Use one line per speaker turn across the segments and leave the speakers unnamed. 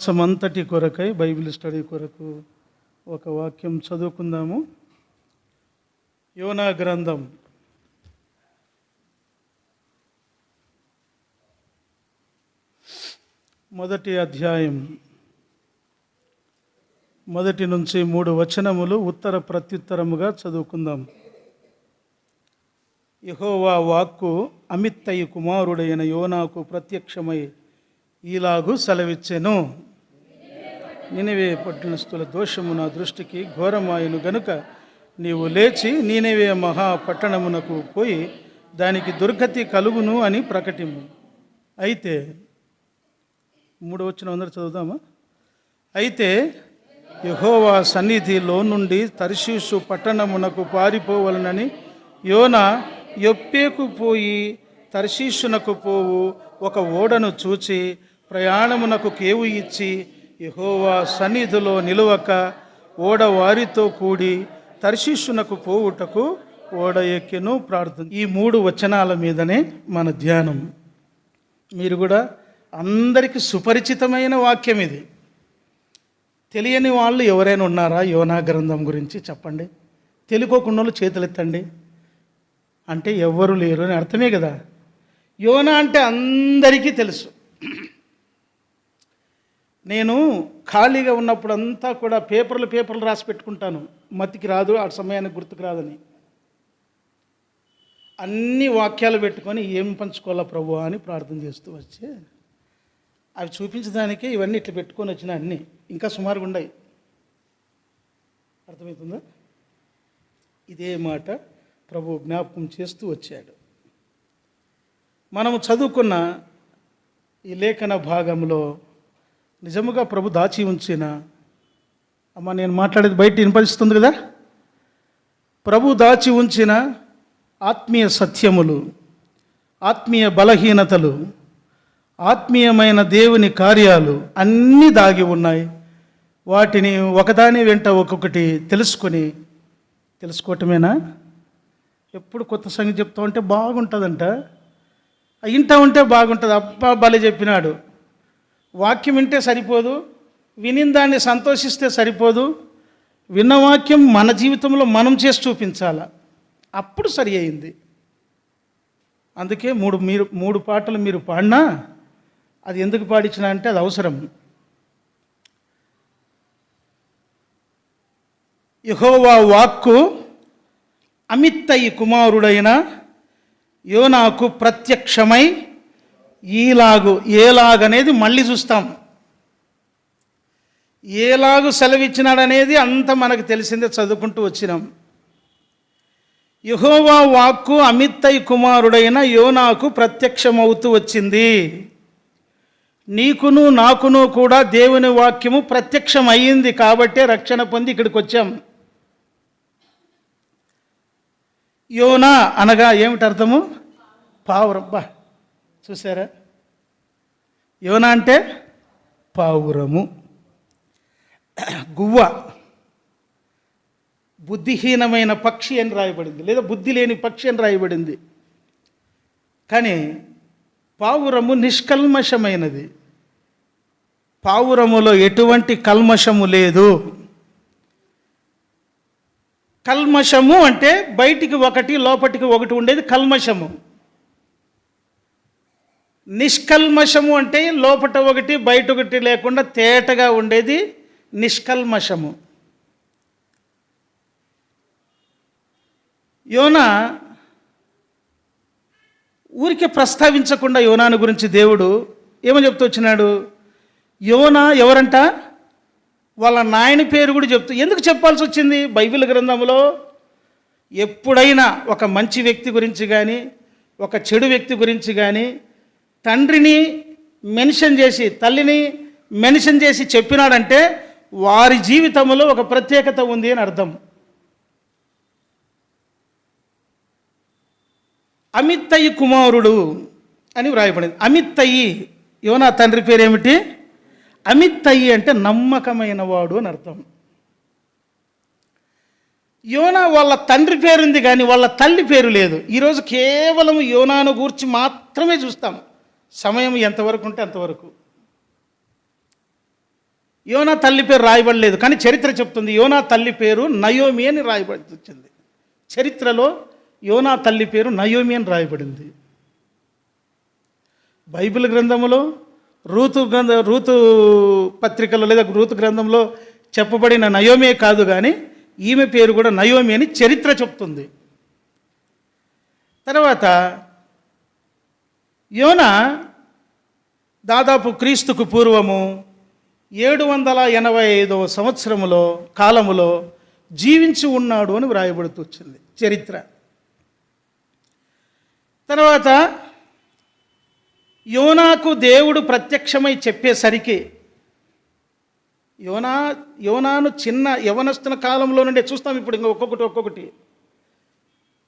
సమంతటి కొరకై Bible study కొరకు ఒక వాక్యం చదువుకుందాము. యోనా గ్రంథం 1వ అధ్యాయం 1 నుంచి 3 వచనములు ఉత్తర ప్రత్యుత్తరముగా చదువుకుందాం. యెహోవా వాక్కు అమిత్తయి కుమారుడైన యోనాకు ప్రత్యక్షమై ఈలాగు సెలవిచ్చెను. నినవే పట్టణస్థుల దోషము నా దృష్టికి ఘోరమాయను గనుక నీవు లేచి నీనవే మహాపట్టణమునకు పోయి దానికి దుర్గతి కలుగును అని ప్రకటింపు. అయితే 3వ వచనం అందరూ చదువుదామా? అయితే యెహోవా సన్నిధిలో నుండి తర్షీషు పట్టణమునకు పారిపోవలనని యోనా యొప్పేకు పోయి తర్షీషునకు పోవు ఒక ఓడను చూచి ప్రయాణమునకు కేవు ఇచ్చి యెహోవా సన్నిధిలో నిలువక ఓడ వారితో కూడి తర్షీషునకు పోవుటకు ఓడ ఎక్కెను. ప్రార్థన. ఈ 3 వచనాల మీదనే మన ధ్యానం. మీరు కూడా అందరికీ సుపరిచితమైన వాక్యం ఇది. తెలియని వాళ్ళు ఎవరైనా ఉన్నారా యోనా గ్రంథం గురించి? చెప్పండి. తెలుకోకుండా వాళ్ళు చేతులెత్తండి. అంటే ఎవ్వరు లేరు అని అర్థమే కదా. యోనా అంటే అందరికీ తెలుసు. నేను ఖాళీగా ఉన్నప్పుడంతా కూడా పేపర్లు రాసి పెట్టుకుంటాను. మతికి రాదు, ఆ సమయానికి గుర్తుకు రాదని. అన్ని వాక్యాలు పెట్టుకొని ఏం పంచుకోవాలా ప్రభు అని ప్రార్థన చేస్తూ వచ్చి అవి చూపించడానికే ఇవన్నీ ఇట్లా పెట్టుకొని వచ్చిన అన్నీ ఇంకా సుమారుగా ఉన్నాయి. అర్థమవుతుందా? ఇదే మాట ప్రభు జ్ఞాపకం చేస్తూ వచ్చాడు. మనము చదువుకున్న ఈ లేఖన భాగంలో నిజముగా ప్రభు దాచి ఉంచిన, అమ్మ నేను మాట్లాడేది బయట వినపరుస్తుంది కదా, ప్రభు దాచి ఉంచిన ఆత్మీయ సత్యములు, ఆత్మీయ బలహీనతలు, ఆత్మీయమైన దేవుని కార్యాలు అన్నీ దాగి ఉన్నాయి. వాటిని ఒకదాని వెంట ఒక్కొక్కటి తెలుసుకోవటమేనా? ఎప్పుడు కొత్త సంగతి చెప్తా ఉంటే బాగుంటుందంట, ఇంటా ఉంటే బాగుంటుంది. అబ్బా బలి చెప్పినాడు. వాక్యం వింటే సరిపోదు, వినిన దాన్ని సంతోషిస్తే సరిపోదు, విన్న వాక్యం మన జీవితంలో మనం చేసి చూపించాల, అప్పుడు సరి అయింది. అందుకే 3 పాటలు మీరు పాడినా అది ఎందుకు పాడించినా అంటే అది అవసరం. యెహోవా వాక్కు అమిత్తయి కుమారుడైన యోనాకు ప్రత్యక్షమై ఏలాగనేది మళ్ళీ చూస్తాం. ఏలాగు సెలవిచ్చినాడనేది అంత మనకు తెలిసిందే, చదువుకుంటూ వచ్చినాం. యెహోవా వాక్కు అమిత్తయి కుమారుడైన యోనాకు ప్రత్యక్షమవుతూ వచ్చింది. నీకును నాకును కూడా దేవుని వాక్యము ప్రత్యక్షం అయ్యింది కాబట్టే రక్షణ పొంది ఇక్కడికి వచ్చాం. యోనా అనగా ఏమిటి అర్థము? పావురబ్బా, చూసారా? యోనా అంటే పావురము, గువ్వ, బుద్ధిహీనమైన పక్షి అని రాయబడింది, లేదా బుద్ధి లేని పక్షి అని రాయబడింది. కానీ పావురము నిష్కల్మషమైనది. పావురములో ఎటువంటి కల్మషము లేదు. కల్మషము అంటే బయటికి ఒకటి లోపటికి ఒకటి ఉండేది కల్మషము. నిష్కల్మషము అంటే లోపట ఒకటి బయట ఒకటి లేకుండా తేటగా ఉండేది నిష్కల్మషము. యోనా ఊరికే ప్రస్తావించకుండా యోనాను గురించి దేవుడు ఏమని చెప్తూ వచ్చినాడు? యోనా ఎవరంట? వాళ్ళ నాయన పేరు కూడా చెప్తూ. ఎందుకు చెప్పాల్సి వచ్చింది? బైబిల్ గ్రంథంలో ఎప్పుడైనా ఒక మంచి వ్యక్తి గురించి కానీ ఒక చెడు వ్యక్తి గురించి కానీ తండ్రిని మెన్షన్ చేసి తల్లిని మెన్షన్ చేసి చెప్పినాడంటే వారి జీవితంలో ఒక ప్రత్యేకత ఉంది అని అర్థం. అమిత్తయి కుమారుడు అని వ్రాయబడింది. అమిత్తయి, యోనా తండ్రి పేరు ఏమిటి? అమిత్తయి అంటే నమ్మకమైన వాడు అని అర్థం. యోనా వాళ్ళ తండ్రి పేరుంది కానీ వాళ్ళ తల్లి పేరు లేదు. ఈరోజు కేవలం యోనాను గూర్చి మాత్రమే చూస్తాం. సమయం ఎంతవరకు ఉంటే అంతవరకు. యోనా తల్లి పేరు రాయబడలేదు, కానీ చరిత్ర చెప్తుంది యోనా తల్లి పేరు నయోమి అని రాయబడి వచ్చింది. చరిత్రలో యోనా తల్లి పేరు నయోమి అని రాయబడింది. బైబిల్ గ్రంథంలో రూతు పత్రికలో లేదా రూతు గ్రంథంలో చెప్పబడిన నయోమే కాదు, కానీ ఈమె పేరు కూడా నయోమి అని చరిత్ర చెప్తుంది. తర్వాత యోనా దాదాపు క్రీస్తుకు పూర్వము 785 సంవత్సరములో కాలములో జీవించి ఉన్నాడు అని వ్రాయబడుతూ వచ్చింది చరిత్ర. తర్వాత యోనాకు దేవుడు ప్రత్యక్షమై చెప్పేసరికి యోనాను చిన్న యవనస్తున్న కాలంలో నుండే చూస్తాం. ఇప్పుడు ఇంకా ఒక్కొక్కటి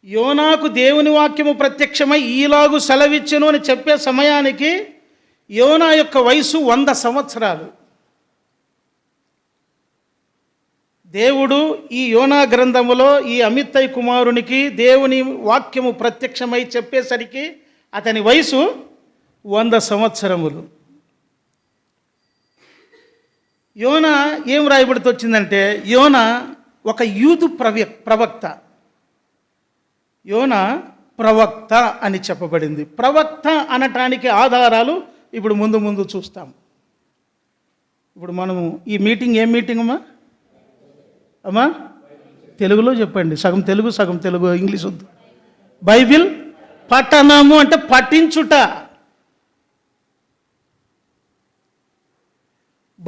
యోనాకు దేవుని వాక్యము ప్రత్యక్షమై ఈలాగు సెలవిచ్చెను అని చెప్పే సమయానికి యోనా యొక్క వయసు 100 సంవత్సరాలు. దేవుడు ఈ యోనా గ్రంథములో ఈ అమిత్తై కుమారునికి దేవుని వాక్యము ప్రత్యక్షమై చెప్పేసరికి అతని వయసు 100 సంవత్సరములు. యోనా ఏం రాయబడుతూ వచ్చిందంటే యోనా ఒక యూదు ప్రవక్త. యోనా ప్రవక్త అని చెప్పబడింది. ప్రవక్త అనటానికి ఆధారాలు ఇప్పుడు ముందు చూస్తాం. ఇప్పుడు మనము ఈ మీటింగ్ ఏం మీటింగ్ అమ్మా తెలుగులో చెప్పండి. సగం తెలుగు ఇంగ్లీష్ వద్దు. బైబిల్ పఠనము అంటే పఠించుట.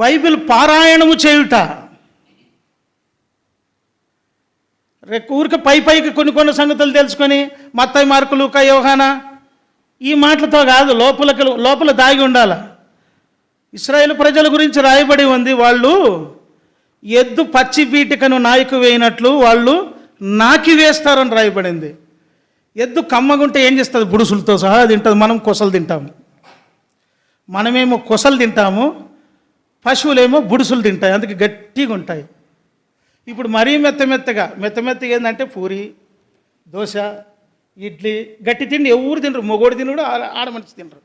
బైబిల్ పారాయణము చేయుట. ఊరికి పైకి కొన్ని సంగతులు తెలుసుకొని మత్తయి మార్కు లూకా యోహానా ఈ మాటలతో కాదు, లోపల దాగి ఉండాలి. ఇశ్రాయేలు ప్రజల గురించి రాయబడి ఉంది, వాళ్ళు ఎద్దు పచ్చి పీటికను నాయకు వేయినట్లు వాళ్ళు నాకి వేస్తారని రాయబడింది. ఎద్దు కమ్మగుంటే ఏం చేస్తుంది? బుడుసులతో సహా తింటుంది. మనం కొసలు తింటాము. మనమేమో కొసలు తింటాము, పశువులేమో బుడుసులు తింటాయి, అందుకే గట్టిగా ఉంటాయి. ఇప్పుడు మరీ మెత్తగా ఏంటంటే పూరి, దోశ, ఇడ్లీ, గట్టి తిండి ఎవరు తినరు. మొగోడు తినడు, ఆడ మనిషి తినరు.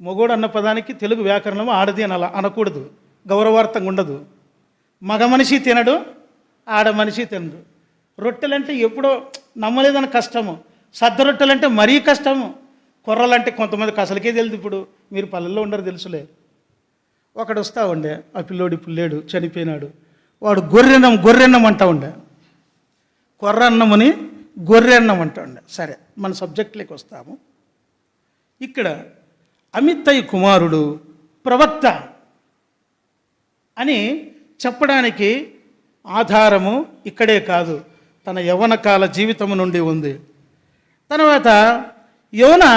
మొగోడు అన్న పదానికి తెలుగు వ్యాకరణం ఆడది అని అనకూడదు, గౌరవార్థంగా ఉండదు. మగ మనిషి తినడు, ఆడ మనిషి తినడు. రొట్టెలంటే ఎప్పుడో నమ్మలేదని కష్టము, సద్ద రొట్టెలంటే మరీ కష్టము. కొర్రలంటే కొంతమందికి అసలుకే తెలియదు. ఇప్పుడు మీరు పల్లెల్లో ఉండరు, తెలుసులే. ఒకడు వస్తూ ఉండే, ఆ పిల్లోడు ఇప్పుడు లేడు, చనిపోయినాడు. వాడు గొర్రెన్నం అంటూ ఉండే. కొర్రన్నమని గొర్రెన్నం అంటూ ఉండే. సరే, మన సబ్జెక్ట్లోకి వస్తాము. ఇక్కడ అమిత్తయి కుమారుడు ప్రవక్త అని చెప్పడానికి ఆధారము ఇక్కడే కాదు, తన యవ్వన కాల జీవితము నుండి ఉంది. తర్వాత యోనా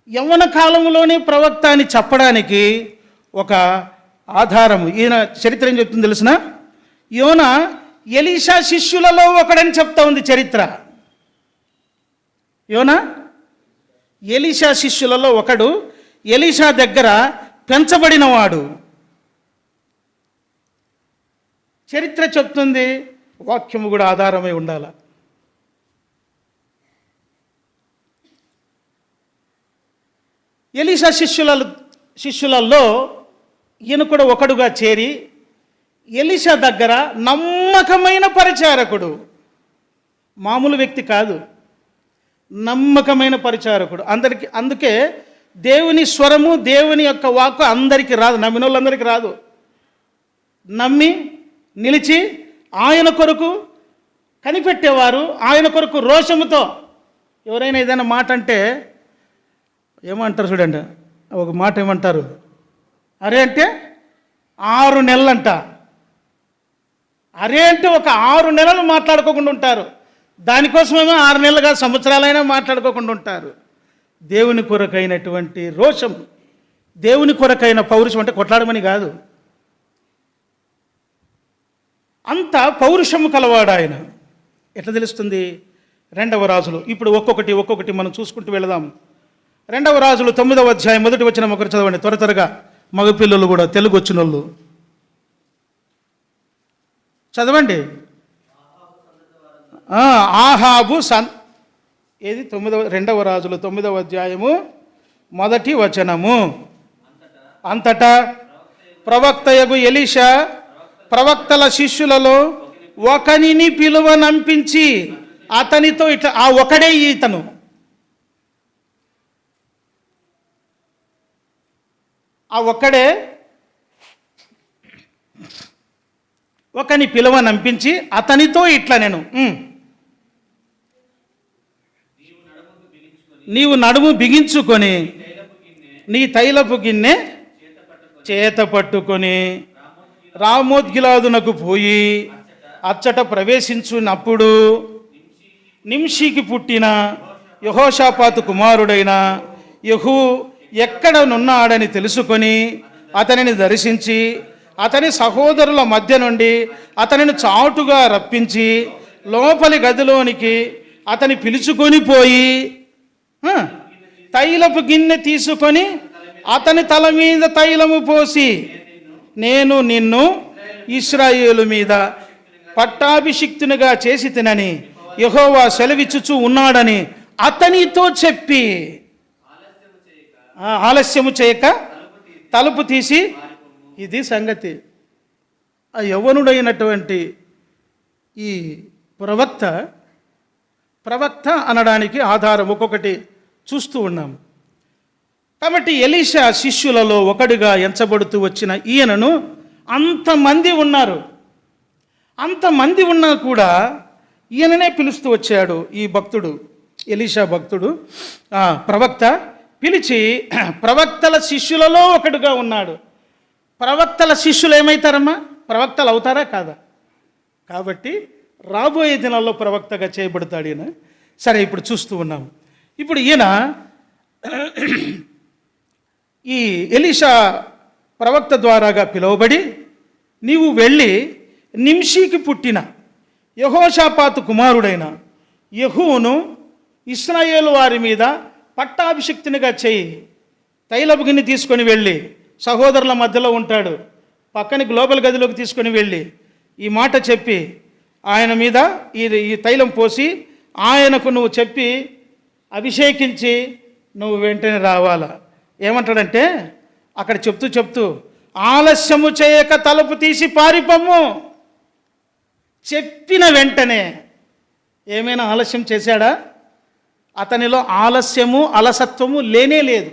యవ్వన కాలంలోనే ప్రవక్త అని చెప్పడానికి ఒక ఆధారము, ఈయన చరిత్ర ఏం చెప్తుంది తెలిసిన? యోనా ఎలీషా శిష్యులలో ఒకడని చెప్తా ఉంది చరిత్ర. యోనా ఎలీషా శిష్యులలో ఒకడు, ఎలీషా దగ్గర పెంచబడినవాడు. చరిత్ర చెప్తుంది, వాక్యము కూడా ఆధారమై ఉండాలి. ఎలీషా శిష్యులలో ఈయన కూడా ఒకడుగా చేరి ఎలీషా దగ్గర నమ్మకమైన పరిచారకుడు, మామూలు వ్యక్తి కాదు, నమ్మకమైన పరిచారకుడు. అందుకే దేవుని స్వరము, దేవుని యొక్క వాక్కు అందరికీ రాదు, నమ్మిన వాళ్ళందరికీ రాదు. నమ్మి నిలిచి ఆయన కొరకు కనిపెట్టేవారు, ఆయన కొరకు రోషముతో ఎవరైనా ఏదైనా మాట అంటే ఏమంటారు చూడండి, ఒక మాట ఏమంటారు, అరే అంటే 6 నెలలంట. అరే అంటే ఒక 6 నెలలు మాట్లాడుకోకుండా ఉంటారు. దానికోసమేమో 6 నెలలుగా సంవత్సరాలైనా మాట్లాడుకోకుండా ఉంటారు. దేవుని కొరకైనటువంటి రోషం, దేవుని కొరకైన పౌరుషం అంటే కొట్లాడమని కాదు, అంత పౌరుషము కలవాడు ఆయన. ఎట్లా తెలుస్తుంది? 2వ రాజులు, ఇప్పుడు ఒక్కొక్కటి మనం చూసుకుంటూ వెళదాం. 2వ రాజులు 9వ అధ్యాయం 1వ వచనం ఒకరు చదవండి, త్వరగా. మగపిల్లలు కూడా, తెలుగు వచ్చిన వాళ్ళు చదవండి. ఆహాబు ఏది 2వ రాజులు 9వ అధ్యాయము 1వ వచనము. అంతటా ప్రవక్తయగు ఎలీషా ప్రవక్తల శిష్యులలో ఒకనిని పిలువనంపించి అతనితో ఇట్లా, ఆ ఒకడే ఇతను, ఆ ఒక్కడే ఒకని పిలువనంపించి అతనితో ఇట్లా నేను నీవు నడుము బిగించుకొని నీ తైలపు గిన్నె చేత పట్టుకొని రామోద్గిలాదునకు పోయి అచ్చట ప్రవేశించున్నప్పుడు నింషికి పుట్టిన యెహోషాపాతు కుమారుడైన యెహూ ఎక్కడనున్నాడని తెలుసుకొని అతనిని దర్శించి అతని సహోదరుల మధ్య నుండి అతనిని చాటుగా రప్పించి లోపలి గదిలోనికి అతని పిలుచుకొని పోయి తైలపు గిన్నె తీసుకొని అతని తల మీద తైలము పోసి, నేను నిన్ను ఇశ్రాయేలు మీద పట్టాభిషిక్తునిగా చేసి తినని యెహోవా సెలవిచ్చుచూ ఉన్నాడని అతనితో చెప్పి ఆలస్యము చేయక తలుపు తీసి, ఇది సంగతి. ఆ యవ్వనుడైనటువంటి ఈ ప్రవక్త అనడానికి ఆధారం ఒక్కొక్కటి చూస్తూ ఉన్నాం. కాబట్టి ఎలీషా శిష్యులలో ఒకడుగా ఎంచబడుతూ వచ్చిన ఈయనను అంతమంది ఉన్నారు, అంతమంది ఉన్నా కూడా ఈయననే పిలుస్తూ వచ్చాడు ఈ భక్తుడు, ఎలీషా భక్తుడు, ప్రవక్త పిలిచి ప్రవక్తల శిష్యులలో ఒకడుగా ఉన్నాడు. ప్రవక్తల శిష్యులు ఏమవుతారమ్మా? ప్రవక్తలు అవుతారా కాదా? కాబట్టి రాబోయే దినాల్లో ప్రవక్తగా చేయబడతాడు ఈయన. సరే, ఇప్పుడు చూస్తూ ఉన్నాం. ఇప్పుడు ఈయన ఈ ఎలీషా ప్రవక్త ద్వారాగా పిలువబడి, నీవు వెళ్ళి నింషికి పుట్టిన యెహోషాపాతు కుమారుడైన యెహూను ఇశ్రాయేలు వారి మీద పట్టాభిషిక్తునిగా చేయి. తైలపు గిన్నె తీసుకొని వెళ్ళి, సహోదరుల మధ్యలో ఉంటాడు, పక్కని గ్లోబల్ గదిలోకి తీసుకొని వెళ్ళి ఈ మాట చెప్పి ఆయన మీద ఈ తైలం పోసి ఆయనకు నువ్వు చెప్పి అభిషేకించి నువ్వు వెంటనే రావాలా. ఏమంటాడంటే అక్కడ చెప్తూ ఆలస్యము చేయక తలుపు తీసి పారిపమ్ము. చెప్పిన వెంటనే ఏమైనా ఆలస్యం చేశాడా? అతనిలో ఆలస్యము అలసత్వము లేనే లేదు.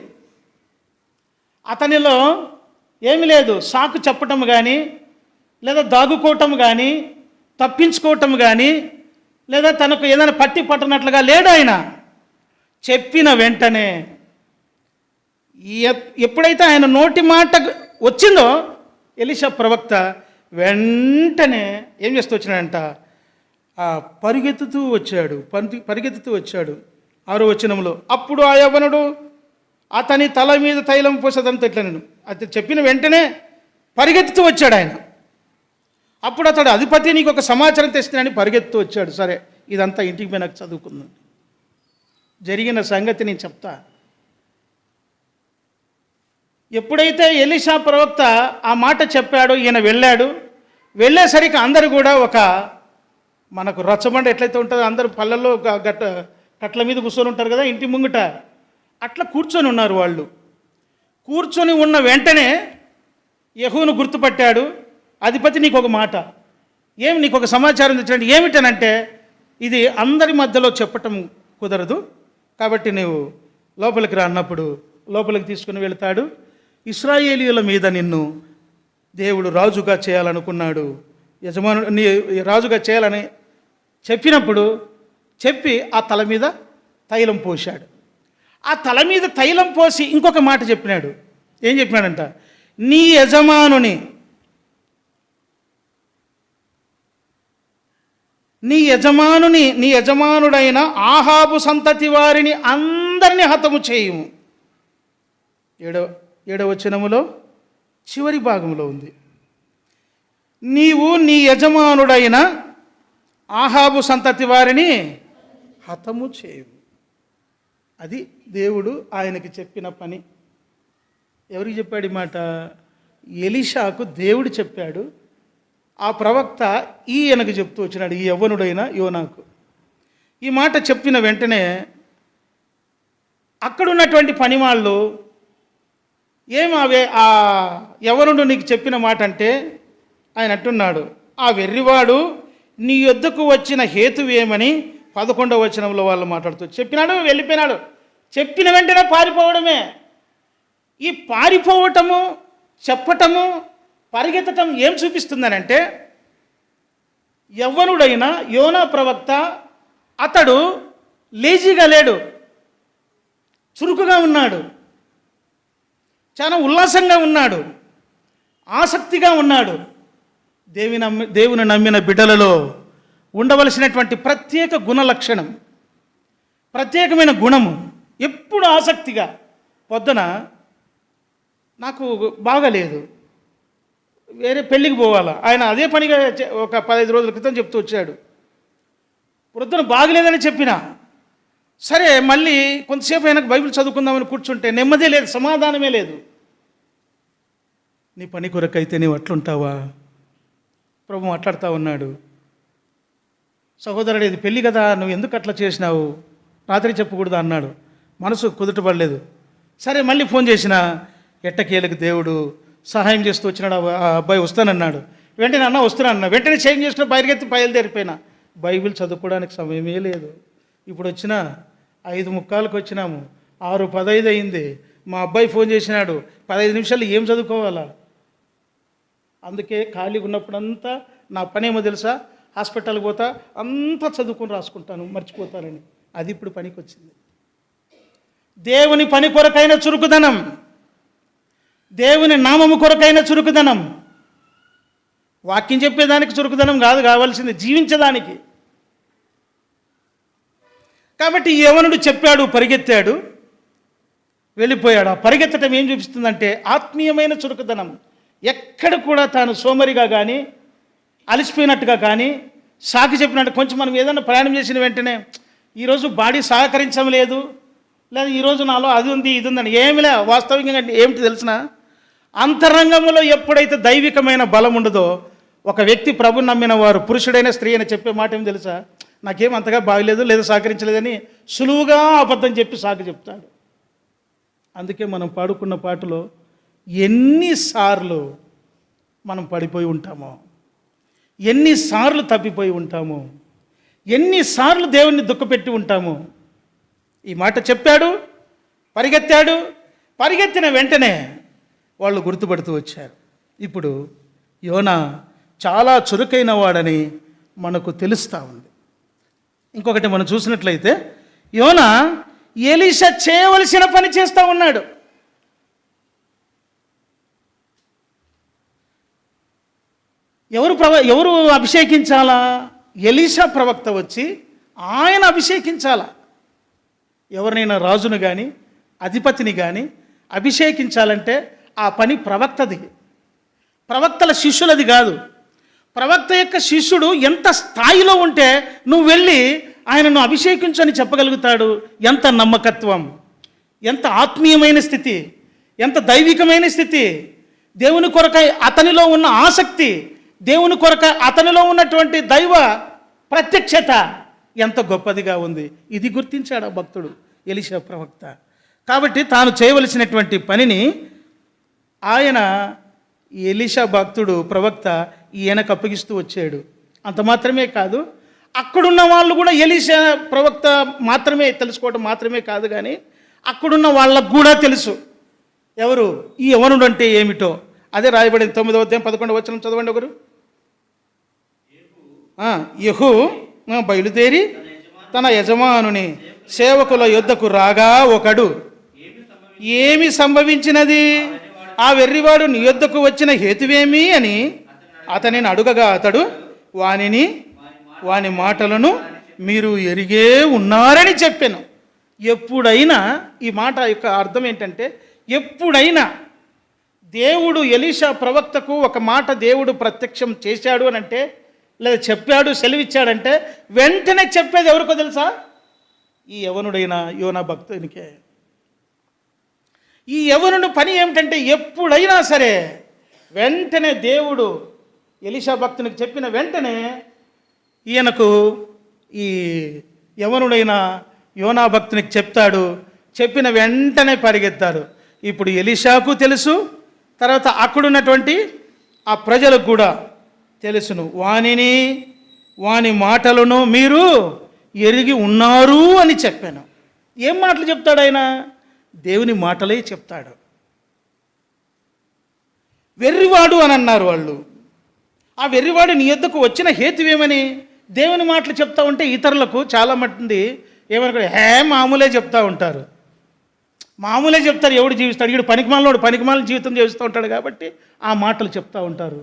అతనిలో ఏమి లేదు, సాకు చెప్పటం కానీ, లేదా దాగుకోవటం కానీ, తప్పించుకోవటం కానీ, లేదా తనకు ఏదైనా పట్టి పట్టనట్లుగా లేడు ఆయన. చెప్పిన వెంటనే ఎప్పుడైతే ఆయన నోటి మాట వచ్చిందో ఎలీషా ప్రవక్త వెంటనే ఏం చేస్తూ వచ్చినాడంట, పరిగెత్తుతూ వచ్చాడు. 6వ వచనంలో, అప్పుడు ఆ యవ్వనుడు అతని తల మీద తైలం పోసేదంతా ఇట్లా నేను అది చెప్పిన వెంటనే పరిగెత్తుతూ వచ్చాడు ఆయన. అప్పుడు అతడు, అధిపతి నీకు ఒక సమాచారం తెస్తున్నానని పరిగెత్తుతూ వచ్చాడు. సరే, ఇదంతా ఇంటికి పోయి నాకు చదువుకుందాం, జరిగిన సంగతి నేను చెప్తా. ఎప్పుడైతే ఎలీషా ప్రవక్త ఆ మాట చెప్పాడో ఈయన వెళ్ళేసరికి అందరూ కూడా మనకు రచ్చబండ ఎట్లయితే ఉంటుందో అందరూ పల్లెల్లో కట్ల మీద కూర్చొని ఉంటారు కదా ఇంటి ముంగట, అట్లా కూర్చొని ఉన్నారు వాళ్ళు. కూర్చొని ఉన్న వెంటనే యెహూను గుర్తుపట్టాడు. అధిపతి నీకు ఒక మాట, నీకు ఒక సమాచారం తెచ్చినట్టు, ఏమిటనంటే ఇది అందరి మధ్యలో చెప్పటం కుదరదు, కాబట్టి నీవు లోపలికి రా అన్నప్పుడు లోపలికి తీసుకుని వెళ్తాడు. ఇశ్రాయేలీయుల మీద నిన్ను దేవుడు రాజుగా చేయాలనుకున్నాడు, నీ రాజుగా చేయాలని చెప్పి ఆ తల మీద తైలం పోశాడు. ఆ తల మీద తైలం పోసి ఇంకొక మాట చెప్పినాడు. ఏం చెప్పినాడంట, నీ యజమానుడైన ఆహాబు సంతతి వారిని అందరినీ హతము చేయుము. 7వ వచనములో చివరి భాగంలో ఉంది, నీవు నీ యజమానుడైన ఆహాబు సంతతి వారిని హతము చేయు. అది దేవుడు ఆయనకి చెప్పిన పని. ఎవరికి చెప్పాడు ఈ మాట? ఎలీషాకు దేవుడు చెప్పాడు. ఆ ప్రవక్త ఈయనకు చెప్తూ వచ్చినాడు, ఈ యవ్వనుడైన యోనాకు. ఈ మాట చెప్పిన వెంటనే అక్కడున్నటువంటి పనివాళ్ళు ఆ యవనుడు నీకు చెప్పిన మాట అంటే ఆయన అంటున్నాడు, ఆ వెర్రివాడు నీ యొద్దకు వచ్చిన హేతువేమని 11వ వచనంలో వాళ్ళు మాట్లాడుతూ చెప్పినాడు, వెళ్ళిపోయినాడు. చెప్పిన వెంటనే పారిపోవడమే. ఈ పారిపోవటము, చెప్పటము, పరిగెత్తటం ఏం చూపిస్తుందనంటే, యవ్వనుడైన యోనా ప్రవక్త అతడు లేజీగా లేడు, చురుకుగా ఉన్నాడు, చాలా ఉల్లాసంగా ఉన్నాడు, ఆసక్తిగా ఉన్నాడు. దేవుని నమ్మిన బిడ్డలలో ఉండవలసినటువంటి ప్రత్యేక గుణ లక్షణం, ప్రత్యేకమైన గుణము, ఎప్పుడు ఆసక్తిగా. పొద్దున నాకు బాగాలేదు, వేరే పెళ్ళికి పోవాలా, ఆయన అదే పనిగా ఒక 15 రోజుల క్రితం చెప్తూ వచ్చాడు. పొద్దున బాగలేదని చెప్పిన, సరే మళ్ళీ కొంతసేపు ఆయనకు బైబిల్ చదువుకుందామని కూర్చుంటే నెమ్మదే లేదు, సమాధానమే లేదు. నీ పని కొరకైతే నీవు అట్లుంటావా? ప్రభు మాట్లాడుతూ ఉన్నాడు, సహోదరుడు ఇది పెళ్ళి కదా, నువ్వు ఎందుకు అట్లా చేసినావు, రాత్రి చెప్పకూడదు అన్నాడు. మనసు కుదుటపడలేదు. సరే మళ్ళీ ఫోన్ చేసిన, ఎట్టకేలకు దేవుడు సహాయం చేస్తూ వచ్చినాడు. ఆ అబ్బాయి వస్తానన్నాడు. వెంటనే అన్న వస్తున్నా అన్న, వెంటనే చేంజ్ చేసుకుని బయలుదేరిపోయినా. బైబిల్ చదువుకోవడానికి సమయమే లేదు. ఇప్పుడు వచ్చిన 5:45కి వచ్చినాము, 6:15 అయింది. మా అబ్బాయి ఫోన్ చేసినాడు, 15 నిమిషాలు ఏం చదువుకోవాలా? అందుకే ఖాళీగా ఉన్నప్పుడంతా నా పనేమో తెలుసా, హాస్పిటల్కి పోతా, అంతా చదువుకొని రాసుకుంటాను, మర్చిపోతానని. అది ఇప్పుడు పనికి వచ్చింది. దేవుని పని కొరకైన చురుకుదనం, దేవుని నామము కొరకైన చురుకుదనం, వాక్యం చెప్పేదానికి చురుకుదనం కాదు కావాల్సింది, జీవించడానికి. కాబట్టి యవనుడు చెప్పాడు, పరిగెత్తాడు, వెళ్ళిపోయాడు. ఆ పరిగెత్తడం ఏం చూపిస్తుందంటే ఆత్మీయమైన చురుకుదనం. ఎక్కడ కూడా తాను సోమరిగా కానీ, అలసిపోయినట్టుగా కానీ, సాకి చెప్పినట్టు. కొంచెం మనం ఏదైనా ప్రయాణం చేసిన వెంటనే ఈరోజు బాడీ సహకరించడం లేదు, లేదా ఈరోజు నాలో అది ఉంది ఇది ఉందని ఏమిలే. వాస్తవికంగా ఏమిటి తెలిసిన, అంతరంగంలో ఎప్పుడైతే దైవికమైన బలం ఉండదో, ఒక వ్యక్తి ప్రభు నమ్మిన వారు, పురుషుడైన స్త్రీ అని చెప్పే మాట ఏమి తెలుసా, నాకేం అంతగా బాగలేదు లేదా సహకరించలేదని సులువుగా అబద్ధం చెప్పి సాకు చెప్తాడు. అందుకే మనం పాడుకున్న పాటలో ఎన్నిసార్లు మనం పడిపోయి ఉంటామో, ఎన్నిసార్లు తప్పిపోయి ఉంటామో, ఎన్నిసార్లు దేవుణ్ణి దుఃఖపెట్టి ఉంటామో. ఈ మాట చెప్పాడు, పరిగెత్తాడు, పరిగెత్తిన వెంటనే వాళ్ళు గుర్తుపడుతూ వచ్చారు. ఇప్పుడు యోనా చాలా చురుకైన వాడని మనకు తెలుస్తూ ఉంది. ఇంకొకటి మనం చూసినట్లయితే, యోనా ఎలీషా చేయవలసిన పని చేస్తూ ఉన్నాడు. ఎవరు అభిషేకించాలా? ఎలీషా ప్రవక్త వచ్చి ఆయన అభిషేకించాలా. ఎవరినైనా రాజును కానీ అధిపతిని కానీ అభిషేకించాలంటే ఆ పని ప్రవక్తది, ప్రవక్తల శిష్యులది కాదు. ప్రవక్త యొక్క శిష్యుడు ఎంత స్థాయిలో ఉంటే నువ్వు వెళ్ళి ఆయనను అభిషేకించని చెప్పగలుగుతాడు. ఎంత నమ్మకత్వం, ఎంత ఆత్మీయమైన స్థితి, ఎంత దైవికమైన స్థితి, దేవుని కొరకై అతనిలో ఉన్న ఆసక్తి, దేవుని కొరకై అతనిలో ఉన్నటువంటి దైవ ప్రత్యక్షత ఎంత గొప్పదిగా ఉంది. ఇది గుర్తించాడు ఆ భక్తుడు ఎలీషా ప్రవక్త. కాబట్టి తాను చేయవలసినటువంటి పనిని ఆయన ఎలీషా భక్తుడు ప్రవక్త ఈయనకు అప్పగిస్తూ వచ్చాడు. అంత మాత్రమే కాదు, అక్కడున్న వాళ్ళు కూడా ఎలీషా ప్రవక్త మాత్రమే తెలుసుకోవడం మాత్రమే కాదు, కానీ అక్కడున్న వాళ్ళకు కూడా తెలుసు ఎవరు ఈ యవనుడు అంటే ఏమిటో. అదే రాయబడింది 9వ అధ్యాయం 11వ వచనం చదవండి ఒకరు. యెహూ బయలుదేరి తన యజమానుని సేవకుల యొద్దకు రాగా ఒకడు, ఏమి సంభవించినది, ఆ వెర్రివాడు నీ యొద్దకు వచ్చిన హేతువేమి అని అతనిని అడుగగా అతడు వాని మాటలను మీరు ఎరిగే ఉన్నారని చెప్పాను. ఎప్పుడైనా ఈ మాట యొక్క అర్థం ఏంటంటే, ఎప్పుడైనా దేవుడు ఎలీషా ప్రవక్తకు ఒక మాట దేవుడు ప్రత్యక్షం చేశాడు అని అంటే, లేదా చెప్పాడు, సెలవిచ్చాడంటే వెంటనే చెప్పేది ఎవరికో తెలుసా? ఈ యవనుడైన యోనా భక్తునికే. ఈ యవనుడు పని ఏమిటంటే, ఎప్పుడైనా సరే వెంటనే దేవుడు ఎలీషా భక్తునికి చెప్పిన వెంటనే ఈయనకు ఈ యవనుడైన యోనా భక్తునికి చెప్తాడు. చెప్పిన వెంటనే పరిగెత్తాడు. ఇప్పుడు ఎలీషాకు తెలుసు, తర్వాత అక్కడున్నటువంటి ఆ ప్రజలకు కూడా తెలుసును. వానిని వాని మాటలను మీరు ఎరిగి ఉన్నారు అని చెప్పాను. ఏం మాటలు చెప్తాడు ఆయన? దేవుని మాటలే చెప్తాడు. వెర్రివాడు అని అన్నారు వాళ్ళు. ఆ వెర్రివాడు నీ యొద్దకు వచ్చిన హేతువేమని? దేవుని మాటలు చెప్తా ఉంటే ఇతరులకు చాలామంది ఏమనుకో మామూలే చెప్తా ఉంటారు. మామూలే చెప్తారు. ఎవడు జీవిస్తాడు? వీడు పనికిమాలిన జీవితం జీవిస్తూ ఉంటాడు కాబట్టి ఆ మాటలు చెప్తూ ఉంటారు.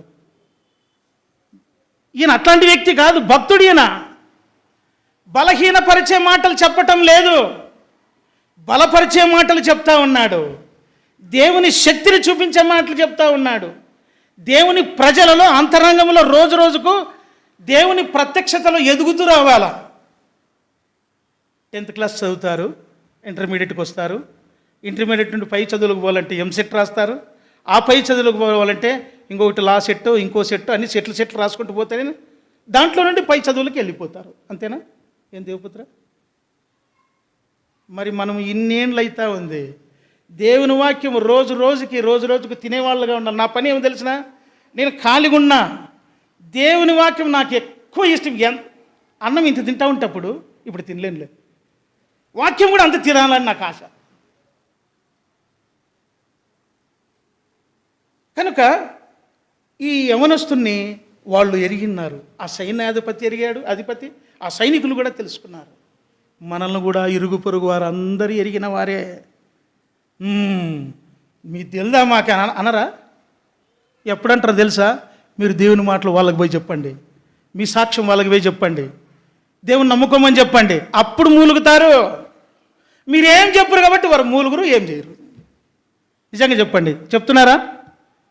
ఈయన అట్లాంటి వ్యక్తి కాదు, భక్తుడు. ఈయన బలహీనపరిచే మాటలు చెప్పటం లేదు, బలపరిచే మాటలు చెప్తా ఉన్నాడు. దేవుని శక్తిని చూపించే మాటలు చెప్తా ఉన్నాడు. దేవుని ప్రజలలో అంతరంగంలో రోజు రోజుకు దేవుని ప్రత్యక్షతలో ఎదుగుతూ రావాలా. 10th క్లాస్ చదువుతారు, ఇంటర్మీడియట్కి వస్తారు. ఇంటర్మీడియట్ నుండి పై చదువులకు పోవాలంటే ఎంసెట్ రాస్తారు. ఆ పై చదువులకు పోవాలంటే ఇంకొకటి లా సెట్, ఇంకో సెట్, అన్ని సెట్లు రాసుకుంటూ పోతే దాంట్లో నుండి పై చదువులకు వెళ్ళిపోతారు. అంతేనా? ఏం దేవపుత్ర? మరి మనం ఇన్నేళ్ళు అవుతా ఉంది. దేవుని వాక్యం రోజు రోజుకి తినేవాళ్ళుగా ఉండాలి. నా పని ఏమో తెలిసిన, నేను ఖాళీగా ఉన్నా, దేవుని వాక్యం నాకు ఎక్కువ ఇష్టం. అన్నం ఇంత తింటా ఉంటే అప్పుడు, ఇప్పుడు తినలేనులే. వాక్యం కూడా అంత తినాలని నాకు ఆశ. కనుక ఈ యవనస్తుని వాళ్ళు ఎరిగిన్నారు. ఆ సైన్యాధిపతి ఎరిగాడు, అధిపతి, ఆ సైనికులు కూడా తెలుసుకున్నారు. మనల్ని కూడా ఇరుగు పొరుగు వారు అందరూ ఎరిగిన వారే. మీకు తెలుదా మాకు అనరా? ఎప్పుడంటారు తెలుసా? మీరు దేవుని మాటలు వాళ్ళకి పోయి చెప్పండి, మీ సాక్ష్యం వాళ్ళకి పోయి చెప్పండి, దేవుని నమ్ముకోమని చెప్పండి, అప్పుడు మూలుగుతారు. మీరేం చెప్పరు కాబట్టి వారు మూలుగురు, ఏం చేయరు. నిజంగా చెప్పండి. చెప్తున్నారా?